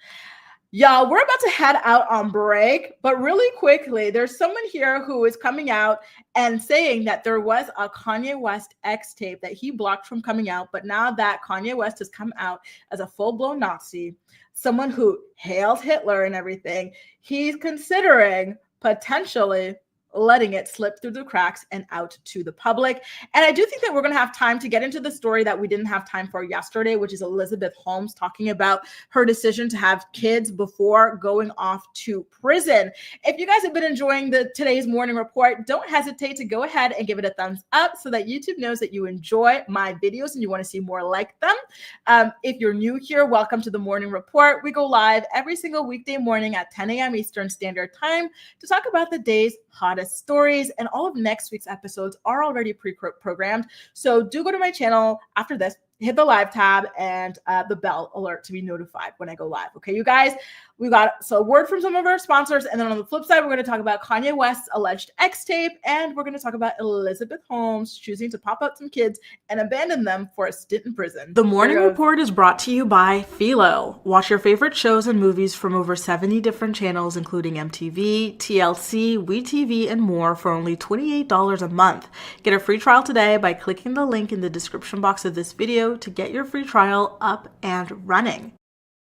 Y'all, we're about to head out on break, but really quickly, there's someone here who is coming out and saying that there was a Kanye West X tape that he blocked from coming out, but now that Kanye West has come out as a full-blown Nazi, someone who hailed Hitler and everything, he's considering potentially letting it slip through the cracks and out to the public. And I do think that we're going to have time to get into the story that we didn't have time for yesterday, which is Elizabeth Holmes talking about her decision to have kids before going off to prison. If you guys have been enjoying today's morning report, don't hesitate to go ahead and give it a thumbs up so that YouTube knows that you enjoy my videos and you want to see more like them. If you're new here, welcome to the morning report. We go live every single weekday morning at 10 a.m. Eastern Standard Time to talk about the day's hottest stories, and all of next week's episodes are already pre-programmed. So do go to my channel after this, hit the live tab and the bell alert to be notified when I go live. Okay, you guys, we got a word from some of our sponsors, and then on the flip side, we're going to talk about Kanye West's alleged X tape, and we're going to talk about Elizabeth Holmes choosing to pop out some kids and abandon them for a stint in prison. The morning report is brought to you by Philo. Watch your favorite shows and movies from over 70 different channels, including MTV, TLC, WeTV, and more for only $28 a month. Get a free trial today by clicking the link in the description box of this video to get your free trial up and running.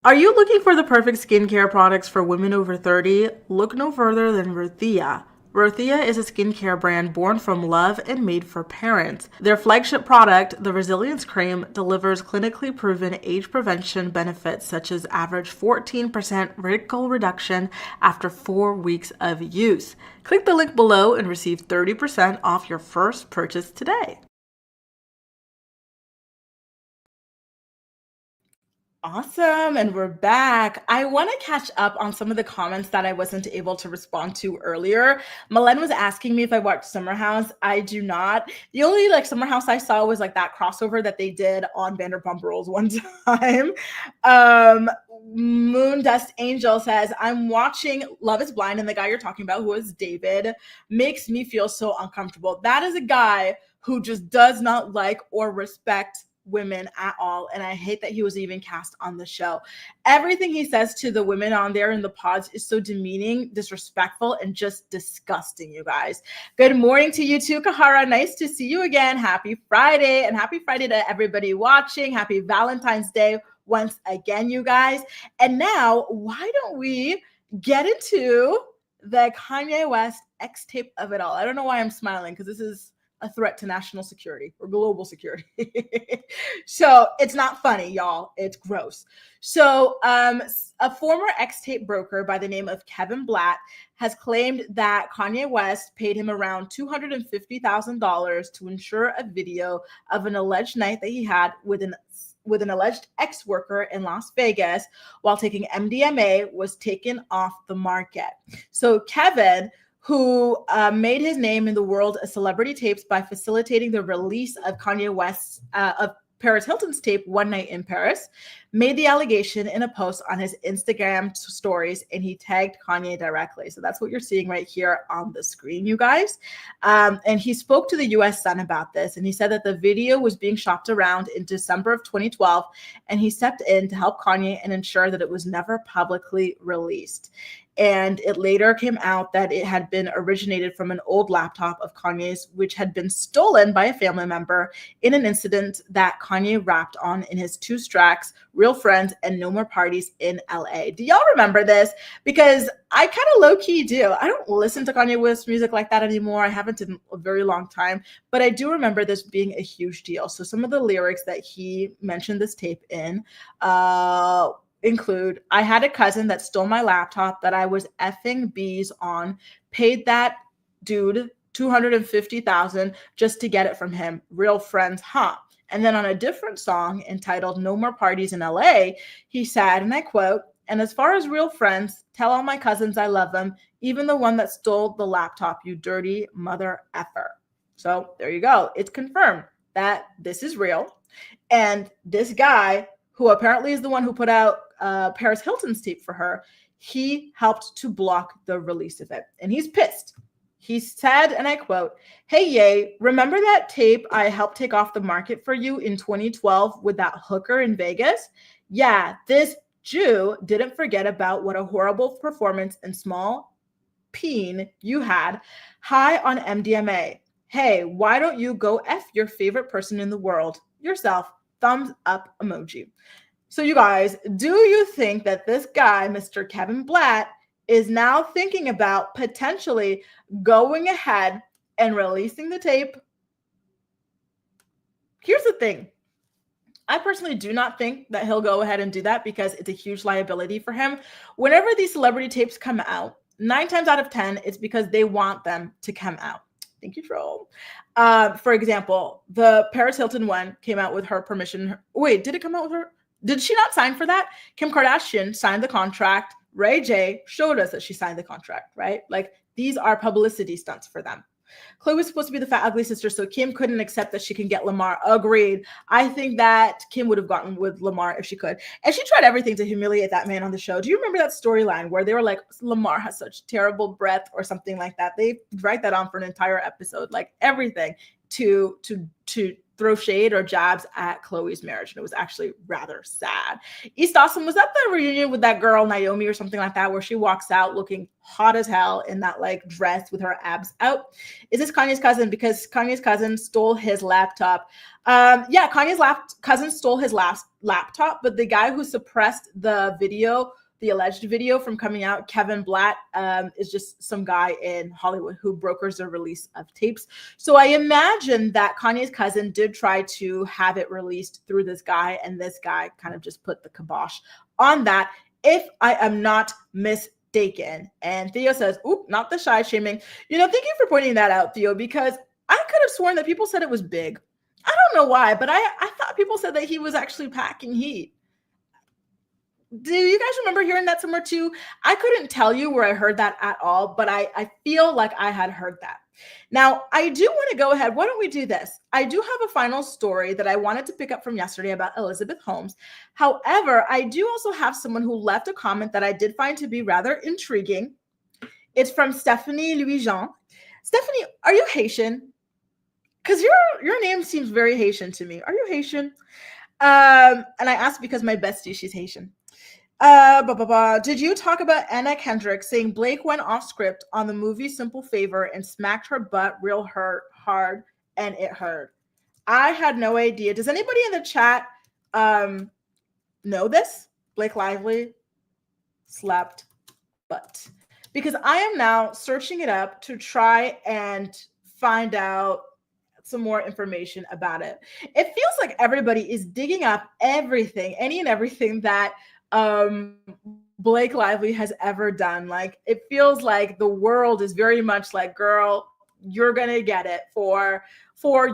Are you looking for the perfect skincare products for women over 30? Look no further than Ruthia. Ruthia is a skincare brand born from love and made for parents. Their flagship product, the Resilience Cream, delivers clinically proven age prevention benefits such as average 14% wrinkle reduction after 4 weeks of use. Click the link below and receive 30% off your first purchase today. Awesome. And we're back. I want to catch up on some of the comments that I wasn't able to respond to earlier. Malen was asking me if I watched Summer House. I do not. The only like Summer House I saw was like that crossover that they did on Vanderpump Rules one time. Um, Moon Dust Angel says, I'm watching Love is Blind, and the guy you're talking about, who is David, makes me feel so uncomfortable. That is a guy who just does not like or respect women at all, and I hate that he was even cast on the show. Everything he says to the women on there in the pods is so demeaning, disrespectful, and just disgusting, you guys. Good morning to you too, Kahara. Nice to see you again. Happy Friday, and happy Friday to everybody watching. Happy Valentine's Day once again, you guys. And now, why don't we get into the Kanye West X tape of it all? I don't know why I'm smiling, because this is a threat to national security or global security. So it's not funny, y'all. It's gross. So a former X-tape broker by the name of Kevin Blatt has claimed that Kanye West paid him around $250,000 to ensure a video of an alleged night that he had with an alleged ex-worker in Las Vegas while taking MDMA was taken off the market. So Kevin, who made his name in the world of celebrity tapes by facilitating the release of Kanye West's of Paris Hilton's tape One Night in Paris, made the allegation in a post on his Instagram stories, and he tagged Kanye directly. So that's what you're seeing right here on the screen, you guys. And he spoke to the U.S. Sun about this, and he said that the video was being shopped around in December of 2012, and he stepped in to help Kanye and ensure that it was never publicly released. And it later came out that it had been originated from an old laptop of Kanye's, which had been stolen by a family member in an incident that Kanye rapped on in his 2 tracks, Real Friends and No More Parties in LA. Do y'all remember this? Because I kind of low-key do. I don't listen to Kanye West music like that anymore. I haven't in a very long time, but I do remember this being a huge deal. So some of the lyrics that he mentioned this tape in, include, I had a cousin that stole my laptop that I was effing bees on, paid that dude $250,000 just to get it from him. Real friends, huh? And then on a different song entitled No More Parties in LA, he said, and I quote, and as far as real friends, tell all my cousins I love them, even the one that stole the laptop, you dirty mother effer. So there you go. It's confirmed that this is real. And this guy, who apparently is the one who put out Paris Hilton's tape for her, he helped to block the release of it. And he's pissed. He said, and I quote, hey, Ye, remember that tape I helped take off the market for you in 2012 with that hooker in Vegas? Yeah, this Jew didn't forget about what a horrible performance and small peen you had high on MDMA. Hey, why don't you go F your favorite person in the world? Yourself. Thumbs up emoji. So you guys, do you think that this guy, Mr. Kevin Blatt, is now thinking about potentially going ahead and releasing the tape? Here's the thing. I personally do not think that he'll go ahead and do that because it's a huge liability for him. Whenever these celebrity tapes come out, 9 times out of 10, it's because they want them to come out. Thank you, troll. For example, the Paris Hilton one came out with her permission. Wait, did it come out with her? Did she not sign for that? Kim Kardashian signed the contract. Ray J showed us that she signed the contract, right? Like, these are publicity stunts for them. Khloe was supposed to be the fat, ugly sister, so Kim couldn't accept that she can get Lamar. Agreed. I think that Kim would have gotten with Lamar if she could. And she tried everything to humiliate that man on the show. Do you remember that storyline where they were like, Lamar has such terrible breath or something like that? They write that on for an entire episode, like everything to throw shade or jabs at Khloe's marriage. And it was actually rather sad. East Austin was at the reunion with that girl, Naomi, or something like that, where she walks out looking hot as hell in that like dress with her abs out. Is this Kanye's cousin? Because Kanye's cousin stole his laptop. Yeah, Kanye's cousin stole his last laptop, but the guy who suppressed the video, the alleged video from coming out, Kevin Blatt, is just some guy in Hollywood who brokers the release of tapes. So I imagine that Kanye's cousin did try to have it released through this guy, and this guy kind of just put the kibosh on that, if I am not mistaken. And Theo says, oop, not the shy shaming. You know, thank you for pointing that out, Theo, because I could have sworn that people said it was big. I don't know why, but I thought people said that he was actually packing heat. Do you guys remember hearing that somewhere too? I couldn't tell you where I heard that at all, but I feel like I had heard that. Now, I do want to go ahead. Why don't we do this? I do have a final story that I wanted to pick up from yesterday about Elizabeth Holmes. However, I do also have someone who left a comment that I did find to be rather intriguing. It's from Stephanie Louis Jean. Stephanie, are you Haitian? Because your name seems very Haitian to me. Are you Haitian? And I asked because my bestie, she's Haitian. Did you talk about Anna Kendrick saying Blake went off script on the movie Simple Favor and smacked her butt real hard and it hurt? I had no idea. Does anybody in the chat know this? Blake Lively slapped butt. Because I am now searching it up to try and find out some more information about it. It feels like everybody is digging up everything, any and everything that Blake Lively has ever done. Like, it feels like the world is very much like, girl, you're gonna get it for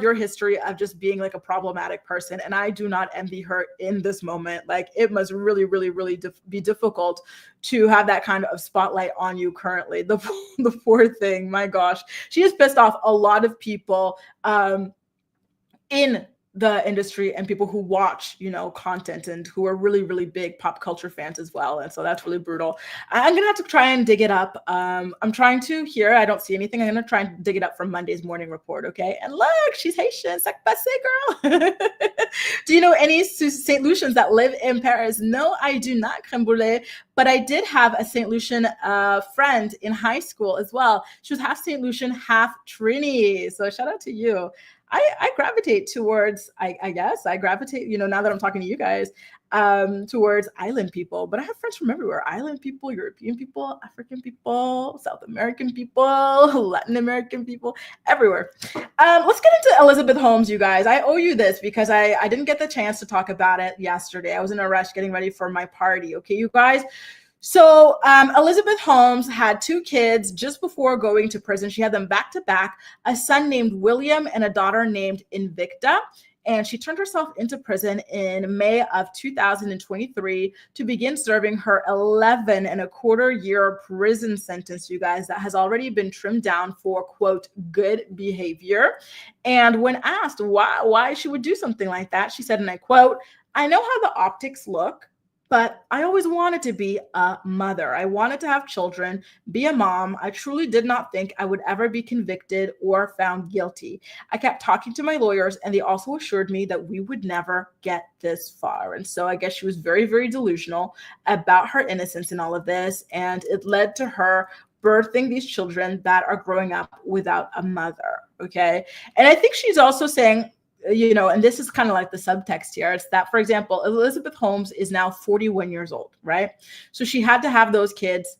your history of just being like a problematic person. And I do not envy her in this moment. Like, it must really, really, really be difficult to have that kind of spotlight on you currently. The poor thing, my gosh, she has pissed off a lot of people in the industry and people who watch, content and who are really, really big pop culture fans as well. And so that's really brutal. I'm going to have to try and dig it up. I'm trying to here. I don't see anything. I'm going to try and dig it up from Monday's Morning Report. Okay. And look, she's Haitian. Sac passe, girl. Do you know any St. Lucians that live in Paris? No, I do not, crème brûlée. But I did have a St. Lucian friend in high school as well. She was half St. Lucian, half Trini. So shout out to you. I gravitate towards, I guess, now that I'm talking to you guys, towards island people. But I have friends from everywhere: island people, European people, African people, South American people, Latin American people, everywhere. Let's get into Elizabeth Holmes, you guys. I owe you this because I didn't get the chance to talk about it yesterday. I was in a rush getting ready for my party. Okay, you guys. So Elizabeth Holmes had 2 kids just before going to prison. She had them back to back, a son named William and a daughter named Invicta. And she turned herself into prison in May of 2023 to begin serving her 11 and a quarter year prison sentence, you guys, that has already been trimmed down for, quote, good behavior. And when asked why she would do something like that, she said, and I quote, "I know how the optics look, but I always wanted to be a mother. I wanted to have children, be a mom. I truly did not think I would ever be convicted or found guilty. I kept talking to my lawyers, and they also assured me that we would never get this far." And so I guess she was very, very delusional about her innocence in all of this. And it led to her birthing these children that are growing up without a mother. Okay. And I think she's also saying, and this is kind of like the subtext here. It's that, for example, Elizabeth Holmes is now 41 years old, right? So she had to have those kids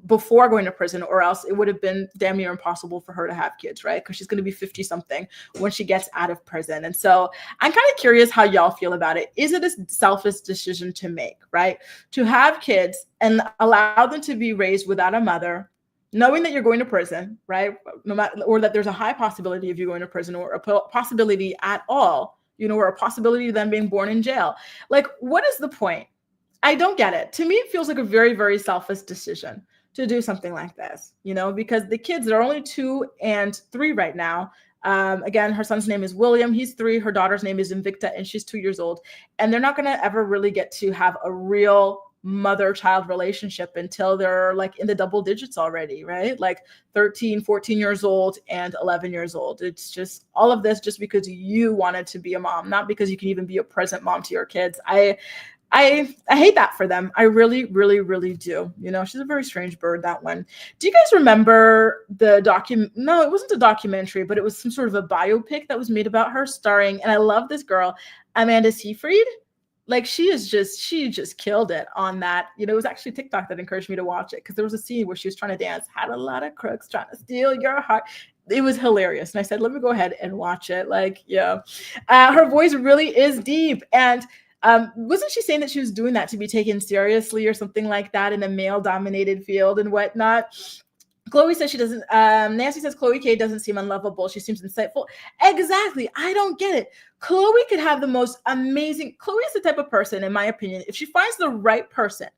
before going to prison, or else it would have been damn near impossible for her to have kids, right? Because she's going to be 50 something when she gets out of prison. And so I'm kind of curious how y'all feel about it. Is it a selfish decision to make, right? To have kids and allow them to be raised without a mother, knowing that you're going to prison, right? No matter, or that there's a high possibility of you going to prison, or a possibility at all, or a possibility of them being born in jail. Like, what is the point? I don't get it. To me, it feels like a very, very selfish decision to do something like this, because the kids are only 2 and 3 right now. Again, her son's name is William. He's 3. Her daughter's name is Invicta, and she's 2 years old. And they're not going to ever really get to have a real mother-child relationship until they're like in the double digits already, right? Like 13, 14 years old and 11 years old. It's just all of this just because you wanted to be a mom, not because you can even be a present mom to your kids. I hate that for them. I really, really, really do. She's a very strange bird, that one. Do you guys remember the No, it wasn't a documentary, but it was some sort of a biopic that was made about her, starring, and I love this girl, Amanda Seyfried. Like, she just killed it on that. It was actually TikTok that encouraged me to watch it, because there was a scene where she was trying to dance, had a lot of crooks trying to steal your heart. It was hilarious. And I said, let me go ahead and watch it. Like, yeah. Her voice really is deep. And wasn't she saying that she was doing that to be taken seriously or something like that in a male-dominated field and whatnot? Chloe says she doesn't. Nancy says Khloe K doesn't seem unlovable. She seems insightful. Exactly. I don't get it. Khloe could have the most amazing. Khloe is the type of person, in my opinion, if she finds the right person,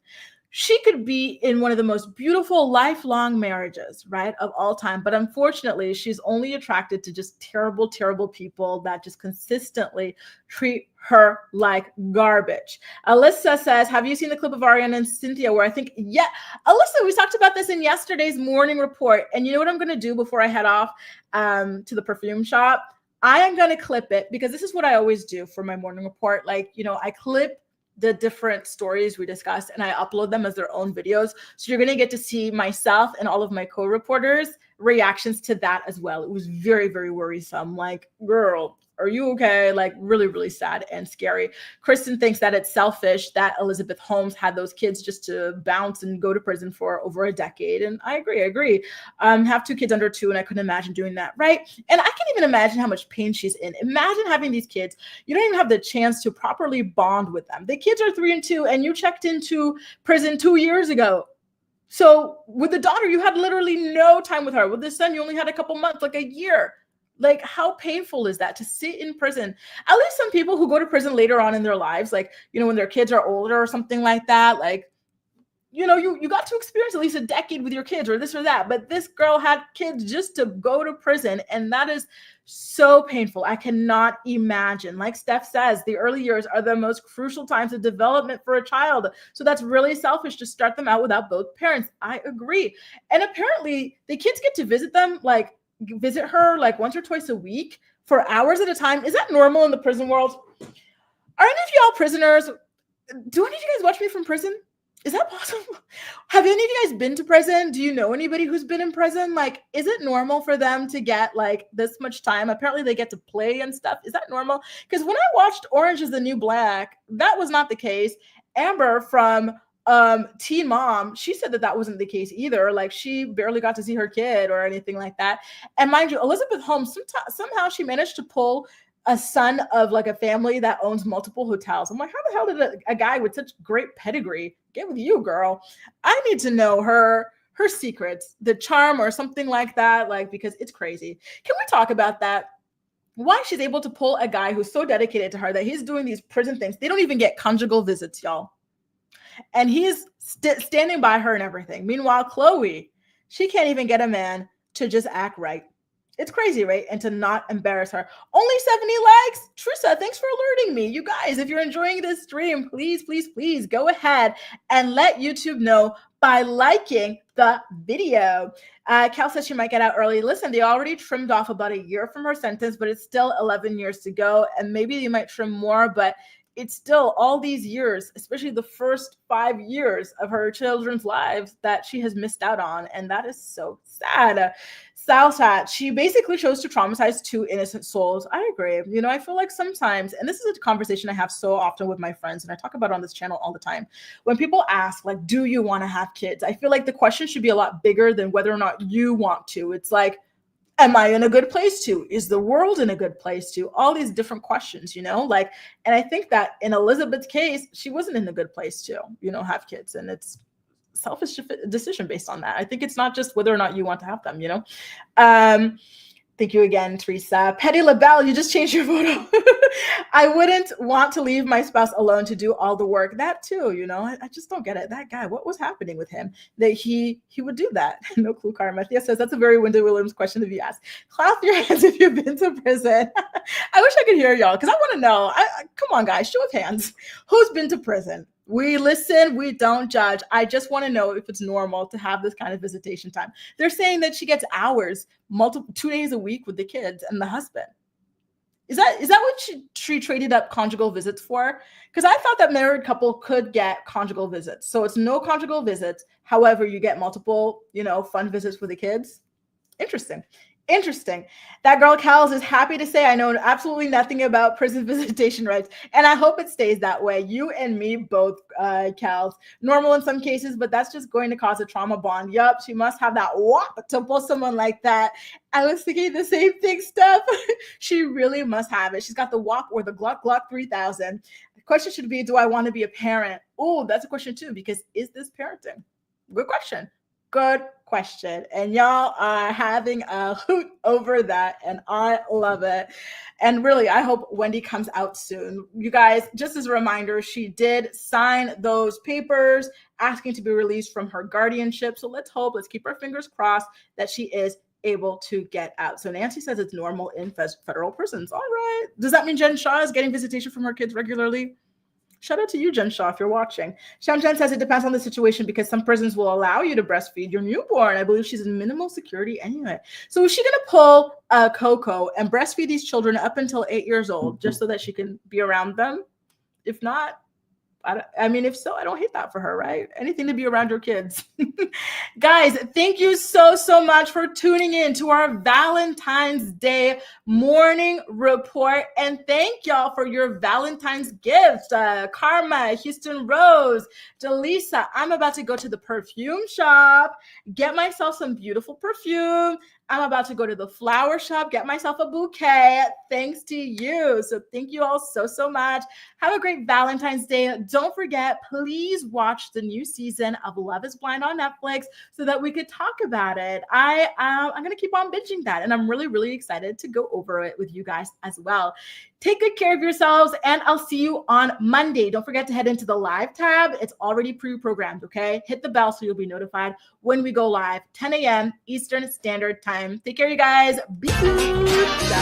she could be in one of the most beautiful lifelong marriages, right, of all time. But unfortunately, she's only attracted to just terrible, terrible people that just consistently treat her like garbage. Alyssa says, have you seen the clip of Ariana and Cynthia where I think, yeah, Alyssa, we talked about this in yesterday's morning report. And you know what I'm going to do before I head off to the perfume shop? I am going to clip it because this is what I always do for my morning report. Like, I clip the different stories we discussed and I upload them as their own videos. So you're going to get to see myself and all of my co-reporters reactions to that as well. It was very, very worrisome. Like, girl, are you okay? Like, really, really sad and scary. Kristen thinks that it's selfish that Elizabeth Holmes had those kids just to bounce and go to prison for over a decade. And I agree. Have 2 kids under 2, and I couldn't imagine doing that, right? And I can't even imagine how much pain she's in. Imagine having these kids. You don't even have the chance to properly bond with them. The kids are 3 and 2, and you checked into prison 2 years ago. So with the daughter, you had literally no time with her. With the son, you only had a couple months, like a year. Like, how painful is that to sit in prison? At least some people who go to prison later on in their lives, like, when their kids are older or something like that, like, you got to experience at least a decade with your kids or this or that. But this girl had kids just to go to prison. And that is so painful. I cannot imagine. Like Steph says, the early years are the most crucial times of development for a child. So that's really selfish to start them out without both parents. I agree. And apparently the kids get to visit her like once or twice a week for hours at a time. Is that normal in the prison world? Are any of y'all prisoners? Do any of you guys watch me from prison? Is that possible? Have any of you guys been to prison? Do you know anybody who's been in prison? Like, is it normal for them to get like this much time? Apparently they get to play and stuff. Is that normal? Because when I watched Orange is the New Black, that was not the case. Amber from Teen Mom, she said that wasn't the case either. Like, she barely got to see her kid or anything like that. And mind you, Elizabeth Holmes, somehow she managed to pull a son of like a family that owns multiple hotels. I'm like, how the hell did a guy with such great pedigree get with you, girl? I need to know her secrets, the charm or something like that, like, because it's crazy. Can we talk about that? Why she's able to pull a guy who's so dedicated to her that he's doing these prison things. They don't even get conjugal visits, y'all. And he's standing by her and everything. Meanwhile, Khloe, she can't even get a man to just act right. It's crazy, right? And to not embarrass her. Only 70 likes. Trissa, thanks for alerting me. You guys, if you're enjoying this stream, please, please, please go ahead and let YouTube know by liking the video. Cal says she might get out early. Listen, they already trimmed off about a year from her sentence, but it's still 11 years to go. And maybe you might trim more, but it's still all these years, especially the first 5 years of her children's lives that she has missed out on. And that is so sad. Salsat, she basically chose to traumatize 2 innocent souls. I agree. I feel like sometimes, and this is a conversation I have so often with my friends, and I talk about it on this channel all the time. When people ask, like, do you want to have kids? I feel like the question should be a lot bigger than whether or not you want to. It's like, am I in a good place to? Is the world in a good place to? All these different questions, and I think that in Elizabeth's case, she wasn't in a good place to, have kids. And it's selfish decision based on that. I think it's not just whether or not you want to have them, Thank you again, Teresa. Petty LaBelle, you just changed your photo. I wouldn't want to leave my spouse alone to do all the work. That too, I just don't get it. That guy, what was happening with him that he would do that? No clue, Karma. Thea says, that's a very Wendy Williams question to be asked. Clap your hands if you've been to prison. I wish I could hear y'all because I want to know. Come on, guys, show of hands. Who's been to prison? We listen, we don't judge. I just want to know if it's normal to have this kind of visitation time. They're saying that she gets hours, 2 days a week with the kids and the husband. Is that what she traded up conjugal visits for? Because I thought that married couple could get conjugal visits. So it's no conjugal visits. However, you get multiple, fun visits with the kids. Interesting. That girl Kels is happy to say I know absolutely nothing about prison visitation rights, and I hope it stays that way. You and me both, Kels. Normal in some cases, but that's just going to cause a trauma bond. Yup, she must have that whop to pull someone like that. I was thinking the same thing, Steph. She really must have it. She's got the whop or the Glock 3000. The question should be, do I want to be a parent? Oh, that's a question too, because is this parenting? Good question. Good question. And y'all are having a hoot over that. And I love it. And really, I hope Wendy comes out soon. You guys, just as a reminder, she did sign those papers asking to be released from her guardianship. So let's hope, let's keep our fingers crossed that she is able to get out. So Nancy says it's normal in federal prisons. All right. Does that mean Jen Shaw is getting visitation from her kids regularly? Shout out to you, Jen Shaw, if you're watching. Sham Jen says it depends on the situation because some prisons will allow you to breastfeed your newborn. I believe she's in minimal security anyway. So is she going to pull Coco and breastfeed these children up until 8 years old just so that she can be around them? If not, I mean, if so, I don't hate that for her, right? Anything to be around your kids. Guys, thank you so much for tuning in to our Valentine's Day morning report. And thank y'all for your Valentine's gifts. Karma, Houston Rose, Delisa, I'm about to go to the perfume shop, get myself some beautiful perfume. I'm about to go to the flower shop, get myself a bouquet, thanks to you. So thank you all so much. Have a great Valentine's Day. Don't forget, please watch the new season of Love is Blind on Netflix so that we could talk about it. I'm going to keep on binging that, and I'm really excited to go over it with you guys as well. Take good care of yourselves, and I'll see you on Monday. Don't forget to head into the live tab. It's already pre-programmed, okay? Hit the bell so you'll be notified when we go live, 10 a.m. Eastern Standard Time. Take care, you guys. Be good.